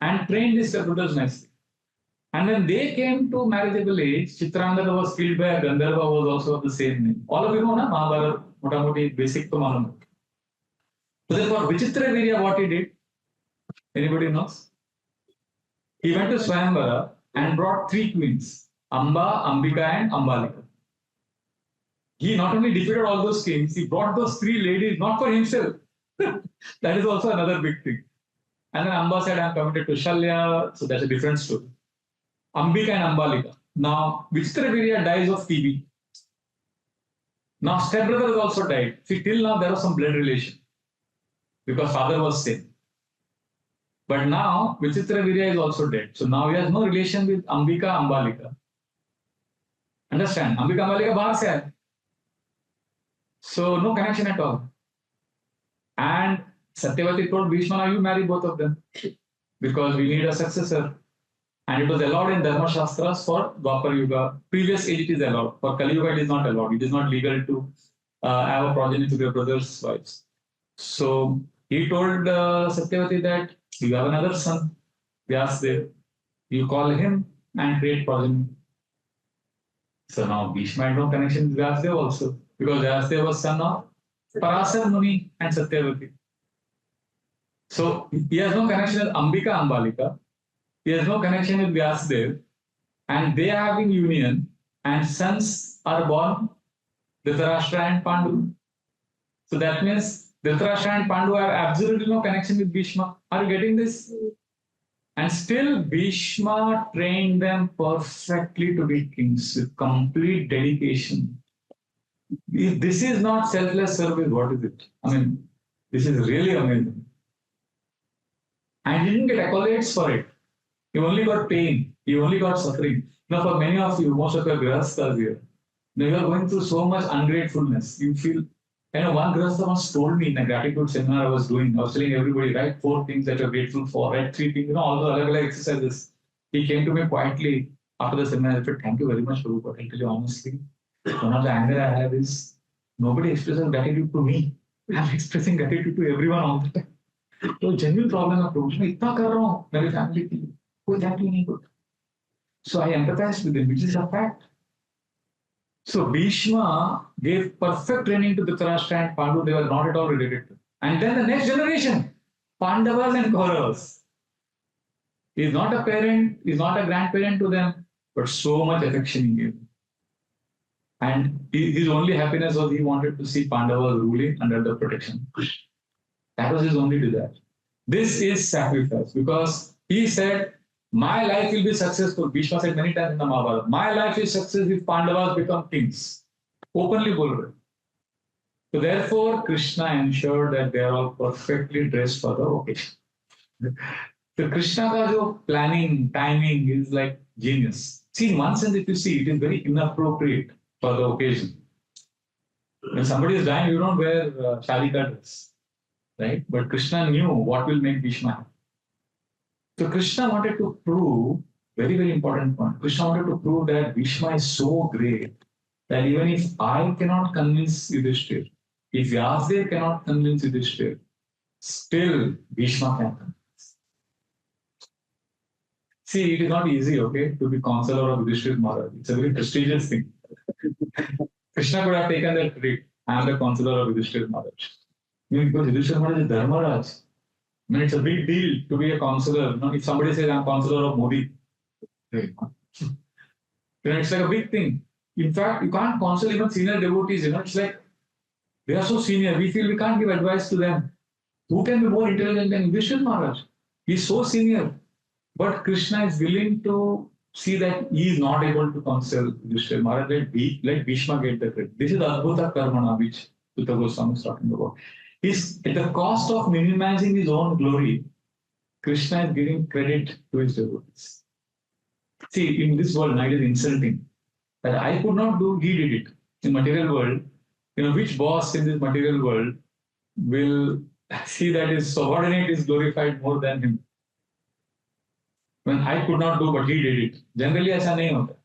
and trained his stepbrothers nicely. And when they came to marriageable age, Chitrangada was killed by a Gandharva, was also of the same name. All of you know, na? Mahabharata, motamoti, basic to malum. So then for Vichitravirya, what he did? Anybody knows? He went to Swayamvara and brought three queens, Amba, Ambika and Ambalika. He not only defeated all those kings, he brought those three ladies not for himself. That is also another big thing. And then Amba said, I'm committed to Shalya, so that's a different story. Ambika and Ambalika. Now, Vichitravirya dies of TB. Now, stepbrother has also died. See, till now there was some blood relation because father was sick. But now, Vichitravirya is also dead. So now he has no relation with Ambika, Ambalika. Understand? Ambika, Ambalika bahar se hai. So no connection at all. And Satyavati told Bhishma, now you marry both of them because we need a successor. And it was allowed in Dharma Shastras for Dwapar Yuga. Previous age it is allowed. For Kali Yuga it is not allowed. It is not legal to have a progeny to their brothers' wives. So he told Satyavati that you have another son, Vyasdev. You call him and create progeny. So now Bhishma had no connection with Vyasdev also because Vyasdev was son of Parasar Muni and Satyavati. So he has no connection with Ambika Ambalika. He has no connection with Vyasdev, and they are having union, and sons are born, Dhritarashtra and Pandu. So that means Dhritarashtra and Pandu have absolutely no connection with Bhishma. Are you getting this? And still Bhishma trained them perfectly to be kings with complete dedication. If this is not selfless service, what is it? I mean, this is really amazing. And he didn't get accolades for it. He only got pain. He only got suffering. Now, for many of you, most of your grahasthas here, you are going through so much ungratefulness. You feel, one grahastha once told me in a gratitude seminar I was doing, I was telling everybody, write 4 things that you're grateful for, write 3 things, all the other exercises. He came to me quietly after the seminar. I said, thank you very much, Prabhu, but I'll tell you honestly, one of the anger I have is nobody expresses gratitude to me. I'm expressing gratitude to everyone all the time. So, genuine problem of Prabhu, मैं इतना कर रहा हूँ मेरी family के लिए. So I empathize with him, which is a fact. So Bhishma gave perfect training to Dhritarashtra and Pandu. They were not at all related to. And then the next generation, Pandavas and Kauravas. He is not a parent, he is not a grandparent to them, but so much affection he gave. And his only happiness was he wanted to see Pandavas ruling under the protection. That was his only desire. This is sacrifice because he said, my life will be successful. Bhishma said many times in the Mahabharata, my life is success if Pandavas become kings. Openly boled. So therefore, Krishna ensured that they are all perfectly dressed for the occasion. So Krishna ka jo planning, timing is like genius. See, in one sense, if you see, it is very inappropriate for the occasion. When somebody is dying, you don't wear shalika dress, right? But Krishna knew what will make Bhishma happy. So Krishna wanted to prove, very, very important point. Krishna wanted to prove that Bhishma is so great that even if I cannot convince Yudhishthira, if Vyasadeva cannot convince Yudhishthira, still Bhishma can convince. See, it is not easy, okay, to be counselor of Yudhishthira Maharaj. It's a very prestigious thing. Krishna could have taken that credit. I am the counselor of Yudhishthira Maharaj. Because Yudhishthira Maharaj is Dharmaraj. I mean, it's a big deal to be a counselor. You know, if somebody says, I'm counselor of Modi, then it's like a big thing. In fact, you can't counsel even senior devotees. You know, it's like they are so senior. We feel we can't give advice to them. Who can be more intelligent than Yudhishthira Maharaj? He's so senior. But Krishna is willing to see that he is not able to counsel Yudhishthira Maharaj. Let Bhishma get the credit. This is Adbhuta Karmana, which Sutta Goswami is talking about. He's, at the cost of minimizing his own glory, Krishna is giving credit to his devotees. See, in this world, it is insulting that I could not do, he did it. In material world, you know, which boss in this material world will see that his subordinate is glorified more than him? When I could not do, but he did it. Generally, ऐसा नहीं होता.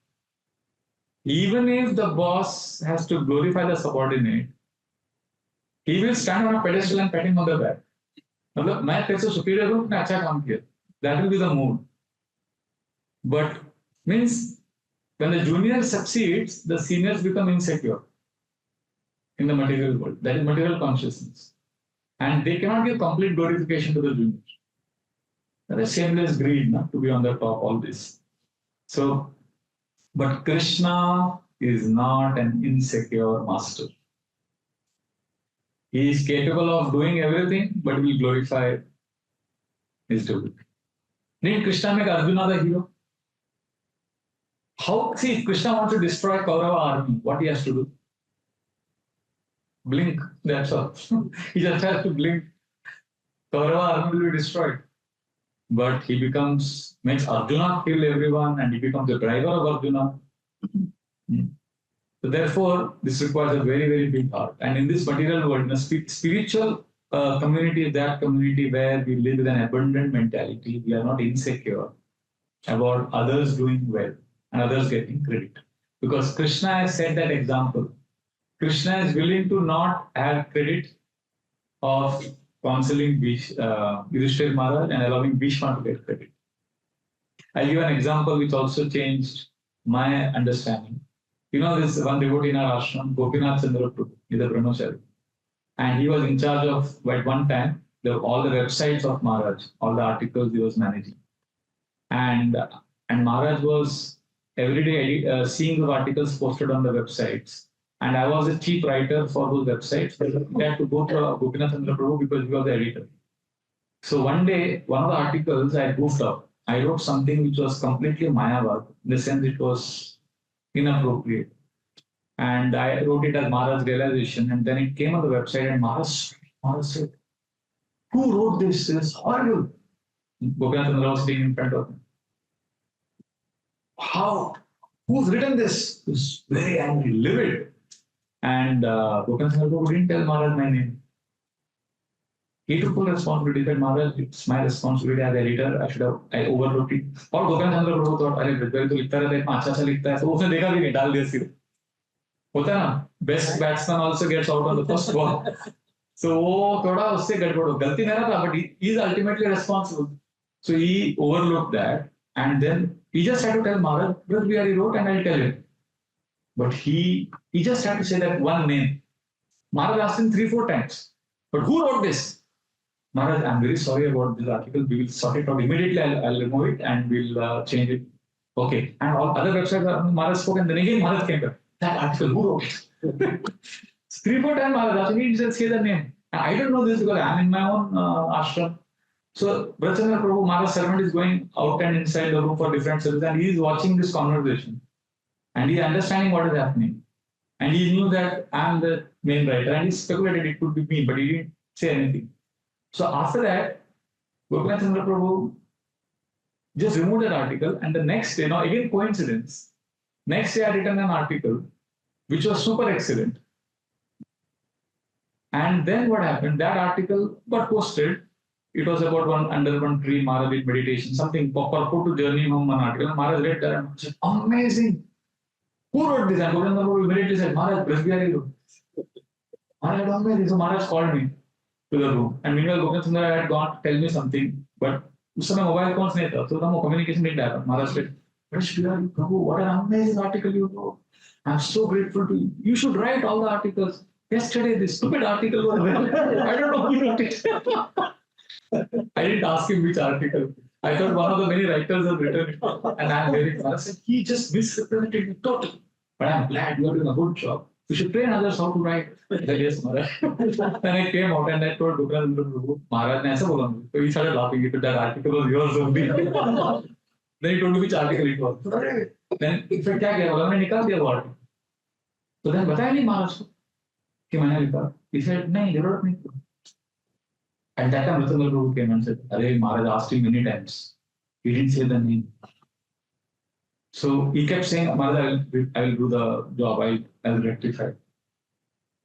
Even if the boss has to glorify the subordinate, he will stand on a pedestal and pat him on the back. मतलब मैं तेरे से superior हूँ, मैं अच्छा काम किया. That will be the mood. But means when the junior succeeds, the seniors become insecure in the material world. That is material consciousness, and they cannot give complete glorification to the juniors. That is shameless greed, not to be on the top. All this. So, but Krishna is not an insecure master. He is capable of doing everything, but will glorify his devotee. Didn't Krishna make Arjuna the hero? How? See, if Krishna wants to destroy Kaurava army, what he has to do? Blink. That's all. He just has to blink. Kaurava army will be destroyed. But he makes Arjuna kill everyone, and he becomes the driver of Arjuna. So therefore, this requires a very, very big heart. And in this material world, the spiritual community is that community where we live with an abundant mentality. We are not insecure about others doing well and others getting credit. Because Krishna has set that example. Krishna is willing to not have credit of counseling Yudhishthira Maharaj and allowing Bhishma to get credit. I'll give an example which also changed my understanding. You know, this one devotee in our ashram, Gopinath Chandra Prabhu, is a brahmachari. And he was in charge of, at one time, all the websites of Maharaj, all the articles he was managing. And Maharaj was every day seeing the articles posted on the websites. And I was a chief writer for those websites. We had to go to Gopinath Chandra Prabhu because he was the editor. So one day, one of the articles I goofed up. I wrote something which was completely Mayavad, in the sense it was inappropriate. And I wrote it as Maharaj's realization, and then it came on the website, and Maharaj said, "Who wrote this? This is horrible." Gopinath Chandra was sitting in front of me. How? Who's written this? He was very angry, livid. And Gopinath Chandra Prabhu didn't tell Maharaj my name. He took full responsibility. He said, "Maharaj, it's my responsibility as editor. I overlooked it." और Gopinath Chandra Prabhu thought, "अरे ब्रजभाई तो लिखता रहता है, इतना अच्छा सा लिखता है." तो उसने देखा भी नहीं, डाल दिया सीधे. होता है ना, best batsman also gets out on the first ball. So वो थोड़ा उससे गड़बड़ हो, गलती मेरा था, but he is ultimately responsible. So he overlooked that, and then he just had to tell Maharaj, "Vraja Bihari wrote, and I'll tell him." But he just had to say that one name. Maharaj asked him 3-4 times, "But who wrote this?" Maharaj, "I'm very sorry about this article. We will sort it out immediately. I'll remove it and we'll change it." Okay. And all other websites, Maharaj spoke, and then again Maharaj came back. "That article, who wrote it?" 3-4 times Maharaj asked me, just say the name. And I don't know this because I'm in my own ashram. So Vraja Chandra Prabhu, Maharaj's servant, is going out and inside the room for different services, and he is watching this conversation. And he is understanding what is happening. And he knew that I'm the main writer, and he speculated it could be me, but he didn't say anything. So after that, Gopinath Chandra Prabhu Just removed that article, and the next day, now again coincidence, next day I written an article which was super excellent. And then what happened? That article got posted. It was about one under one tree, Maharaj did meditation, something purport to journey home, one article. Maharaj read that and said, amazing. Who wrote this? And Govinda Prabhu immediately said, Maharaj, Vraja Bihari wrote. Maharaj, amazing. So Maharaj called me to the room. And meanwhile, Govinda Sundar had gone to tell me something, but उस समय mobile phone नहीं था, so no communication didn't happen. Maharaj said, Vraja Bihari, Prabhu, what an amazing article you wrote. I'm so grateful to you. You should write all the articles. Yesterday, this stupid article was there. I don't know who wrote it. I didn't ask him which article. I thought one of the many writers have written it. And I'm very glad. I said, he just misrepresented it totally. But I'm glad you're doing a good job. You should train others how to write. I said, yes, Maharaj. Then I came out and I told Dukran, Maharaj ne aisa bola. So he started laughing. He said, that article was yours only. Then he told me which article it was. Then फिर क्या किया बोला मैंने निकाल दिया वो article. तो then बताया नहीं महाराज को कि मैंने लिखा. He said नहीं जरूरत नहीं. At that time Ratan Prabhu came and said, अरे Maharaj asked him many times. He didn't say the name. So he kept saying, Maharaj, I will do the job. I will rectify.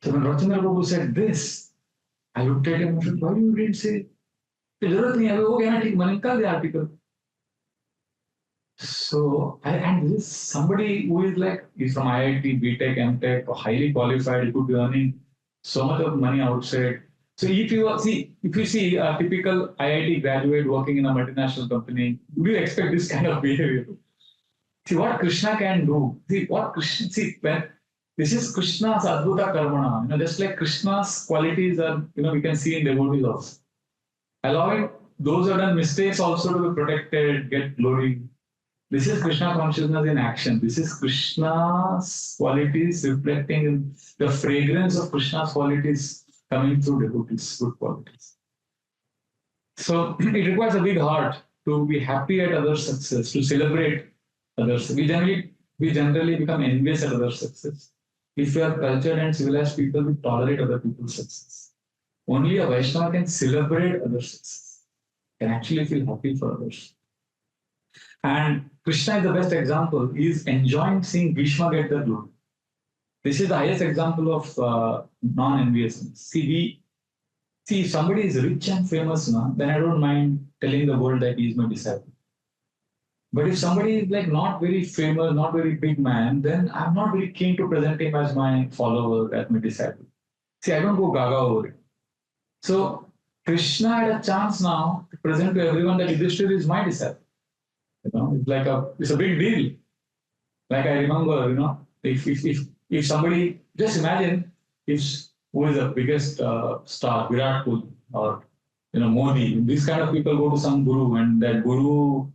So when Ratan Prabhu said this, I looked at him and said, why you didn't say? जरूरत नहीं है वो कहना ठीक मैंने निकाल दिया article. So, and this is somebody who is like, he's from IIT, BTech, MTech, highly qualified, he could be earning so much of money outside. So if you see a typical IIT graduate working in a multinational company, would you expect this kind of behavior? See what Krishna can do. When this is Krishna's Adbhuta Karmana, just like Krishna's qualities are, we can see in devotees also. Allowing those who have done mistakes also to be protected, get glory. This is Krishna consciousness in action. This is Krishna's qualities reflecting in the fragrance of Krishna's qualities coming through devotees, good qualities. So it requires a big heart to be happy at others' success, to celebrate others. We generally become envious at others' success. If we are cultured and civilized people, we tolerate other people's success. Only a Vaishnava can celebrate others' success, can actually feel happy for others. And Krishna is the best example. He is enjoying seeing Bhishma get the glory. This is the highest example of non-enviousness. See, if somebody is rich and famous now, then I don't mind telling the world that he is my disciple. But if somebody is like not very famous, not very big man, then I'm not very keen to present him as my follower, as my disciple. See, I don't go gaga over it. So Krishna had a chance now to present to everyone that Yudhishthira is my disciple. It's a big deal. Like I remember, if somebody, just imagine who is the biggest star, Virat Kohli or Modi. These kind of people go to some guru and that guru,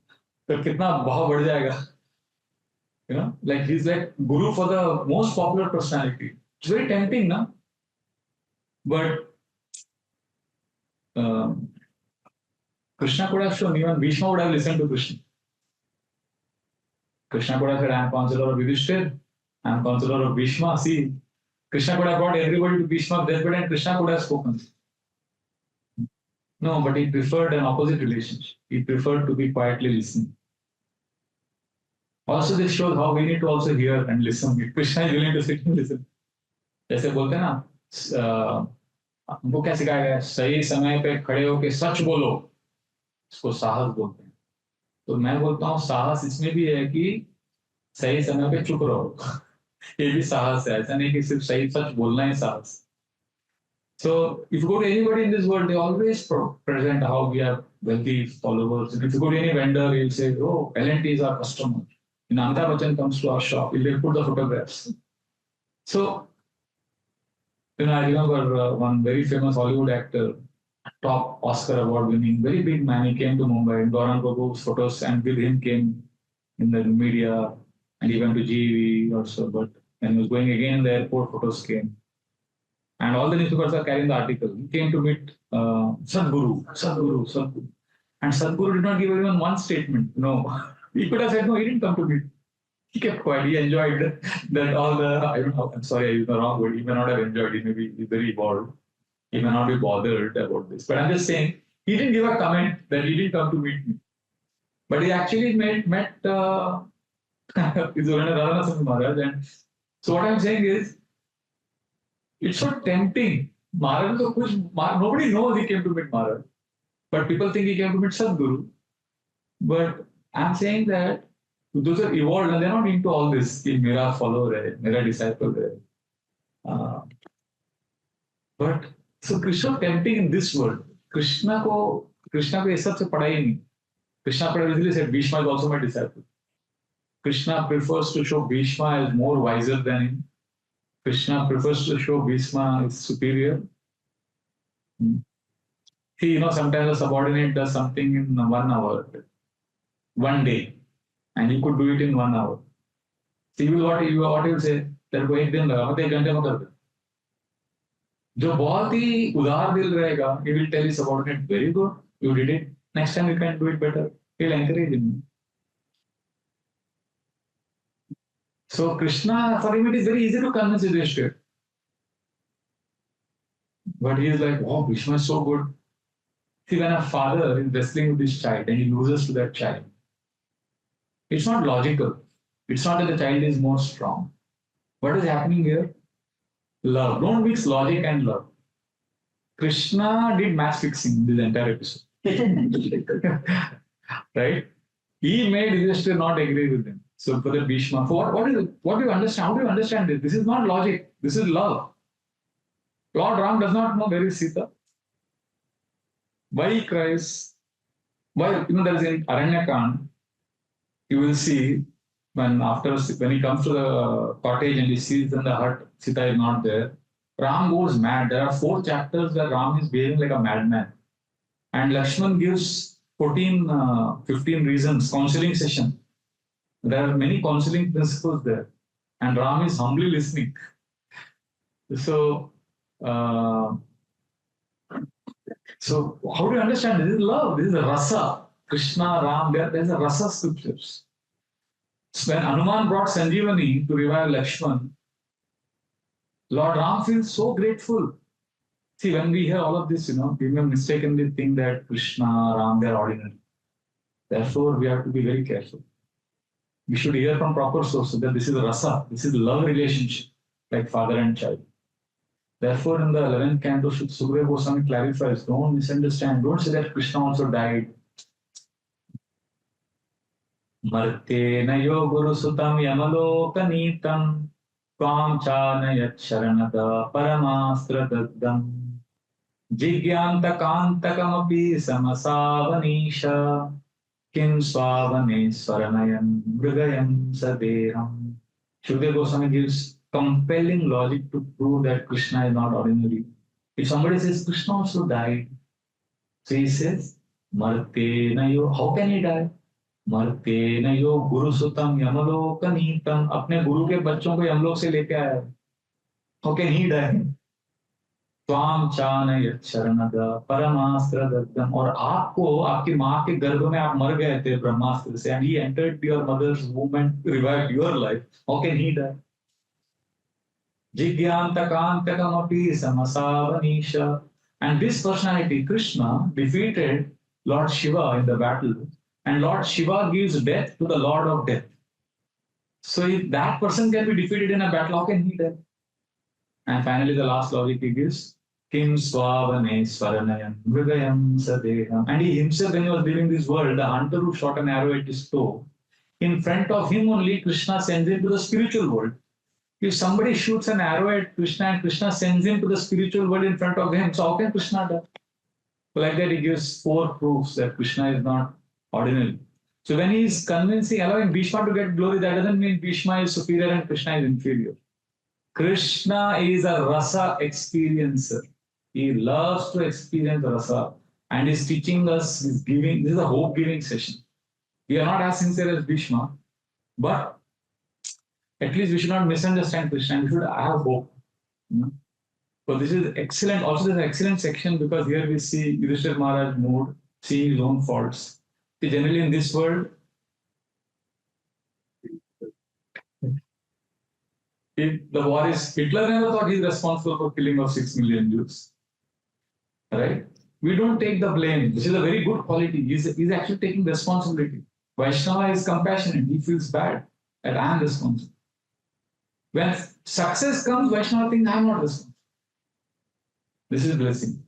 kitna bhav badh jayega. Like he's like guru for the most popular personality. It's very tempting, na? But Krishna could have shown, even Bhishma would have listened to Krishna. Krishna could have said, I am counselor of Yudhishthira, I am counselor of Bhishma. See, Krishna could have brought everybody to Bhishma's deathbed and Krishna could have spoken. No, but he preferred an opposite relationship. He preferred to be quietly listening. Also, this shows how we need to also hear and listen. If Krishna is willing to sit and listen. जैसे बोलते हैं ना, हमको क्या सिखाया गया? सही समय पे खड़े होके सच बोलो, इसको साहस बोलते हैं. तो मैं बोलता हूँ साहस इसमें भी है कि सही समय पे चुप रहो. ये भी साहस है. ऐसा नहीं कि सिर्फ सही सच बोलना ही साहस. So if you go to anybody in this world, they always present how we are wealthy followers. And if you go to any vendor, he'll say, "Oh, L&T is our customer." When Amitabh Bachchan comes to our shop, he'll put the photographs. So, I remember one very famous Hollywood actor, top Oscar award winning, very big man. He came to Mumbai, and Gaurang Babu's photos and with him came in the media, and he went to GV also. But when he was going again, the airport photos came. And all the newspapers are carrying the article. He came to meet Sadhguru. And Sadhguru did not give even one statement. No. He could have said, no, he didn't come to meet. He kept quiet. He enjoyed that all the, I don't know, I'm sorry, I used the wrong word. He may not have enjoyed. He may be very bored. He may not be bothered about this. But I'm just saying, he didn't give a comment that he didn't come to meet me. But he actually met His Holiness Radhanath Maharaj. And so what I'm saying is, it's so tempting. Maharaj, nobody knows he came to meet Maharaj. But people think he came to meet Sadguru. But I'm saying that those are evolved and they're not into all this. Ki mera follower hai, mera disciple hai. But so Krishna tempting in this world. Krishna ko ये सब से पढ़ा ही नहीं. Krishna basically said Bhishma is also my disciple. Krishna prefers to show Bhishma as more wiser than him. Krishna prefers to show Bhishma is superior. See, sometimes a subordinate does something in 1 hour, 1 day, and he could do it in 1 hour. See, what he will say, तेरे को एक दिन लगा, मैं 1 घंटे में कर दे. जो बहुत ही उदार दिल रहेगा, he will tell his subordinate, very good, you did it. Next time you can do it better. He'll encourage him. So Krishna, for him, it is very easy to convince Yudhishthira. But he is like, oh, Bhishma is so good. See, when a father is wrestling with his child and he loses to that child, it's not logical. It's not that the child is more strong. What is happening here? Love. Don't mix logic and love. Krishna did match fixing in this entire episode. Right? He made Yudhishthira not agree with him. So for the Bhishma, what do you understand? How do you understand this? This is not logic. This is love. Lord Ram does not know where is Sita. Why he cries? Why? There is in Aranyakand, you will see when he comes to the cottage and he sees in the hut, Sita is not there. Ram goes mad. There are 4 chapters where Ram is behaving like a madman. And Lakshman gives 15 reasons, counseling session. There are many counseling principles there. And Ram is humbly listening. So how do you understand? This is love. This is a rasa. Krishna, Ram, there is a rasa scriptures. So when Hanuman brought Sanjeevani to revive Lakshman, Lord Ram feels so grateful. See, when we hear all of this, we may mistakenly think that Krishna, Ram, they are ordinary. Therefore, we have to be very careful. We should hear from proper sources that this is rasa, this is love relationship, like father and child. Therefore, in the 11th canto, Sukadeva Goswami clarifies, don't misunderstand. Don't say that Krishna also died. Marte nayo guru sutam yamalokanitam tvam chanayat sharanada paramastra Jigyantakantakamapi samasavanisha kim swavane swaranayan mridayam sadeham. Sukadeva Goswami gives compelling logic to prove that Krishna is not ordinary. If somebody says Krishna also died, so he says, Marte nayo, how can he die? Marte nayo guru sutam yamalokanitam. अपने गुरु के बच्चों को यमलोक से लेके आया. How can he die? त्वाम चानयत शरणदा परमास्त्र दग्धम. और आपको आपकी माँ के गर्भ में आप मर गए थे ब्रह्मास्त्र से, and he entered your mother's womb and revived your life. How can he die? Jigyantakantakamopi samasavanisha. And this personality, Krishna, defeated Lord Shiva in the battle, and Lord Shiva gives death to the Lord of Death. So if that person can be defeated in a battle, how can he die? And finally, the last logic he gives, Kim Swavane Swaranayam Mridayam Sadeham. And he himself, when he was leaving this world, the hunter who shot an arrow at his toe, in front of him only, Krishna sends him to the spiritual world. If somebody shoots an arrow at Krishna and Krishna sends him to the spiritual world in front of him, so how can Krishna die? So like that, he gives 4 proofs that Krishna is not ordinary. So when he is convincing, allowing Bhishma to get glory, that doesn't mean Bhishma is superior and Krishna is inferior. Krishna is a rasa experiencer. He loves to experience rasa, and he's teaching us, he's giving, this is a hope-giving session. We are not as sincere as Bhishma, but at least we should not misunderstand Krishna. We should have hope. So this is excellent. Also, this is an excellent section because here we see Yudhishthira Maharaj moved, seeing his own faults. See, generally in this world, if the war is, Hitler never thought he's responsible for killing of 6 million Jews. Right? We don't take the blame. This is a very good quality. He's actually taking responsibility. Vaishnava is compassionate. He feels bad that I am responsible. When success comes, Vaishnava thinks I am not responsible. This is blessing.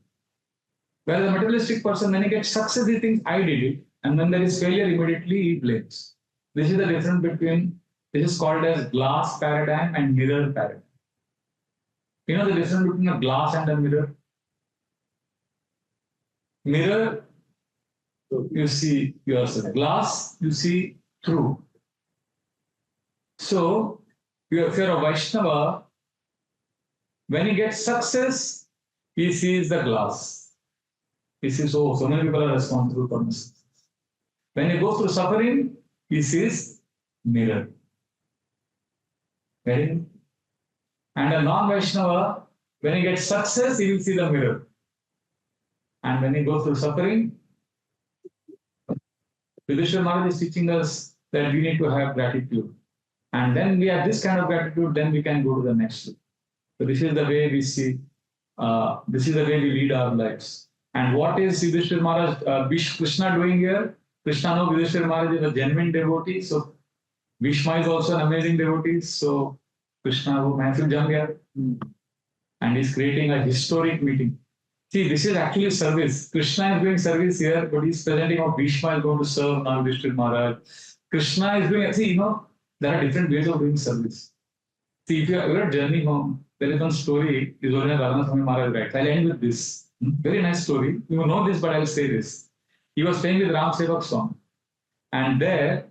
Whereas the materialistic person, when he gets success, he thinks I did it. And when there is failure, immediately he blames. This is the difference between, this is called as glass paradigm and mirror paradigm. You know the difference between a glass and a mirror? Mirror, you see yourself. Glass, you see through. So, if you're a Vaishnava, when he gets success, he sees the glass. He sees, oh, so many people are responsible for this. When he goes through suffering, he sees mirror. Right? And a non-Vaishnava, when he gets success, he will see the mirror. And when he goes through suffering, Yudhishthira Maharaj is teaching us that we need to have gratitude. And then we have this kind of gratitude, then we can go to the next step. So this is the way we see, this is the way we lead our lives. And what is Yudhishthira Maharaj, Krishna doing here? Krishna knows Yudhishthira Maharaj is a genuine devotee. So Bhishma is also an amazing devotee. So Krishna will mahfil jam gaya. And he's creating a historic meeting. See, this is actually service. Krishna is doing service here, but he's presenting how Bhishma is going to serve now Yudhishthira Maharaj. Krishna is doing, see, there are different ways of doing service. See, if you're a journey home, there is one story, is original Radhanath Swami Maharaj writes. I'll end with this. Very nice story. You know this, but I'll say this. He was staying with Ram Sevak Swami. And there,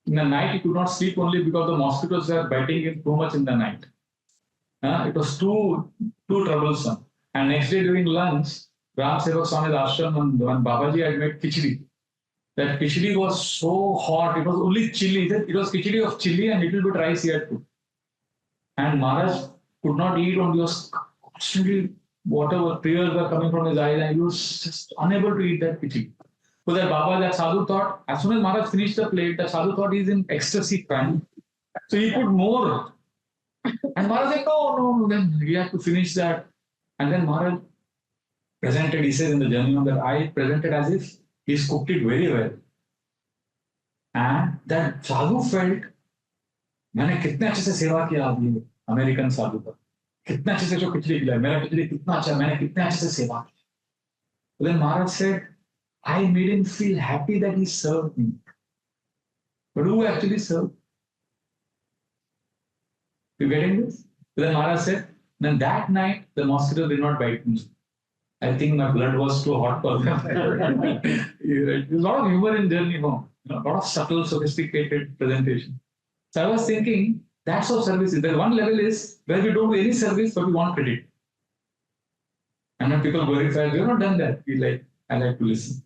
in the night, he could not sleep only because the mosquitoes were biting him too much in the night. It was too troublesome. And next day during lunch, Ram Sevak Swami's ashram, when Babaji had made khichdi. That khichdi was so hot, it was only chili. It was khichdi of chili and little bit rice he had put. And Maharaj could not eat, and he was constantly, whatever tears were coming from his eyes, and he was just unable to eat that khichdi. So that Baba, that sadhu thought, as soon as Maharaj finished the plate, the sadhu thought he's in ecstasy crying. So he put more. And Maharaj said, no, then he had to finish that. And then Maharaj presented, he says in the journal that I presented as if he's cooked it very well. And that sadhu felt, मैंने कितने अच्छे से सेवा किया आदमी American साधु का कितने अच्छे से जो खिचड़ी खिलाया मेरा खिचड़ी कितना अच्छा मैंने कितने अच्छे से सेवा की. Then Maharaj said, I made him feel happy that he served me. But who actually served? You getting this? Then Maharaj said, then that night the mosquito did not bite me. I think my blood was too hot for them. There's a lot of humor in journey home. A lot of subtle, sophisticated presentation. So I was thinking, that's how service is. There's one level is where we don't do any service, but we want credit. And when people glorify, we have not done that. I like to listen.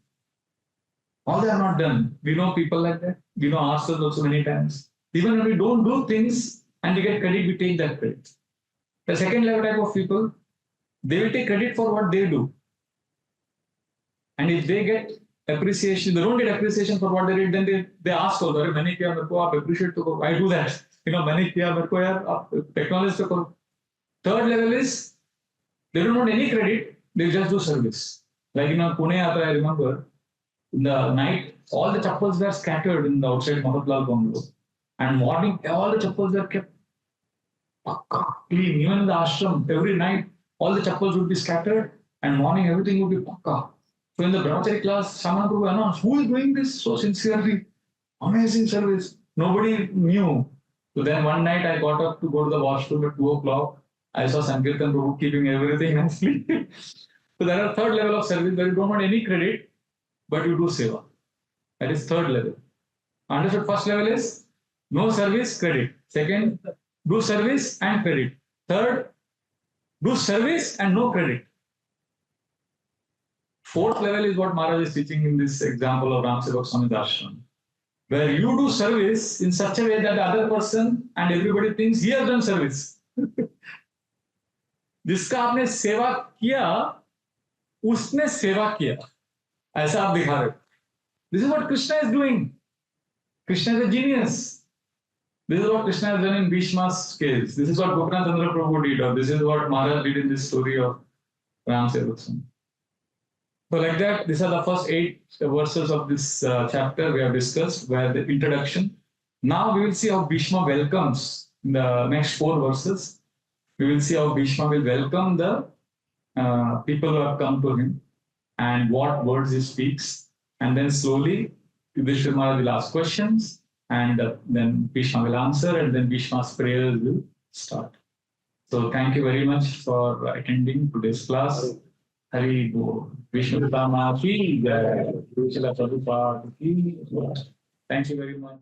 All they are not done. We know people like that. We know ourselves also many times. Even when we don't do things and we get credit, we take that credit. The second level type of people, they will take credit for what they do. And if they get appreciation, they don't get appreciation for what they did, then they ask also, "Maine kiya, mereko aap appreciate to karo." I do that. Maine kiya, mereko yaar, aap acknowledge to karo. Third level is, they don't want any credit, they just do service. Like in Pune, I remember, in the night, all the chappals were scattered in the outside Mahatlal bungalow. And morning, all the chappals were kept clean. Even in the ashram, every night, all the chappals would be scattered, and morning, everything would be pakka. So in the brahmachari class, someone would announce, who is doing this so sincerely? Amazing service. Nobody knew. So then one night, I got up to go to the washroom at 2 o'clock. I saw Sankirtan Prabhu keeping everything nicely. So there are third level of service where you don't want any credit, but you do seva. That is third level. Understood? First level is no service, credit. Second, do service and credit. Third, do service and no credit. Fourth level is what Maharaj is teaching in this example of Ram Sevak Swami's ashram, where you do service in such a way that the other person and everybody thinks he has done service. जिसका आपने सेवा किया उसने सेवा किया ऐसा आप दिखा रहे. This is what Krishna is doing. Krishna is a genius. This is what Krishna has done in Bhishma's case. This is what Gopinath Chandra Prabhu did, or this is what Maharaj did in this story of Ram Sevak Swami. So like that, these are the first 8 verses of this chapter we have discussed, where the introduction. Now we will see how Bhishma welcomes in the next 4 verses. We will see how Bhishma will welcome the people who have come to him and what words he speaks. And then slowly, Yudhishthira Maharaj will ask questions, and then Bhishma will answer, and then Bhishma's prayers will start. So thank you very much for attending today's class. Hari Bol. Vishnu Tama ki jai. Srila Prabhupada ki jai. Thank you very much.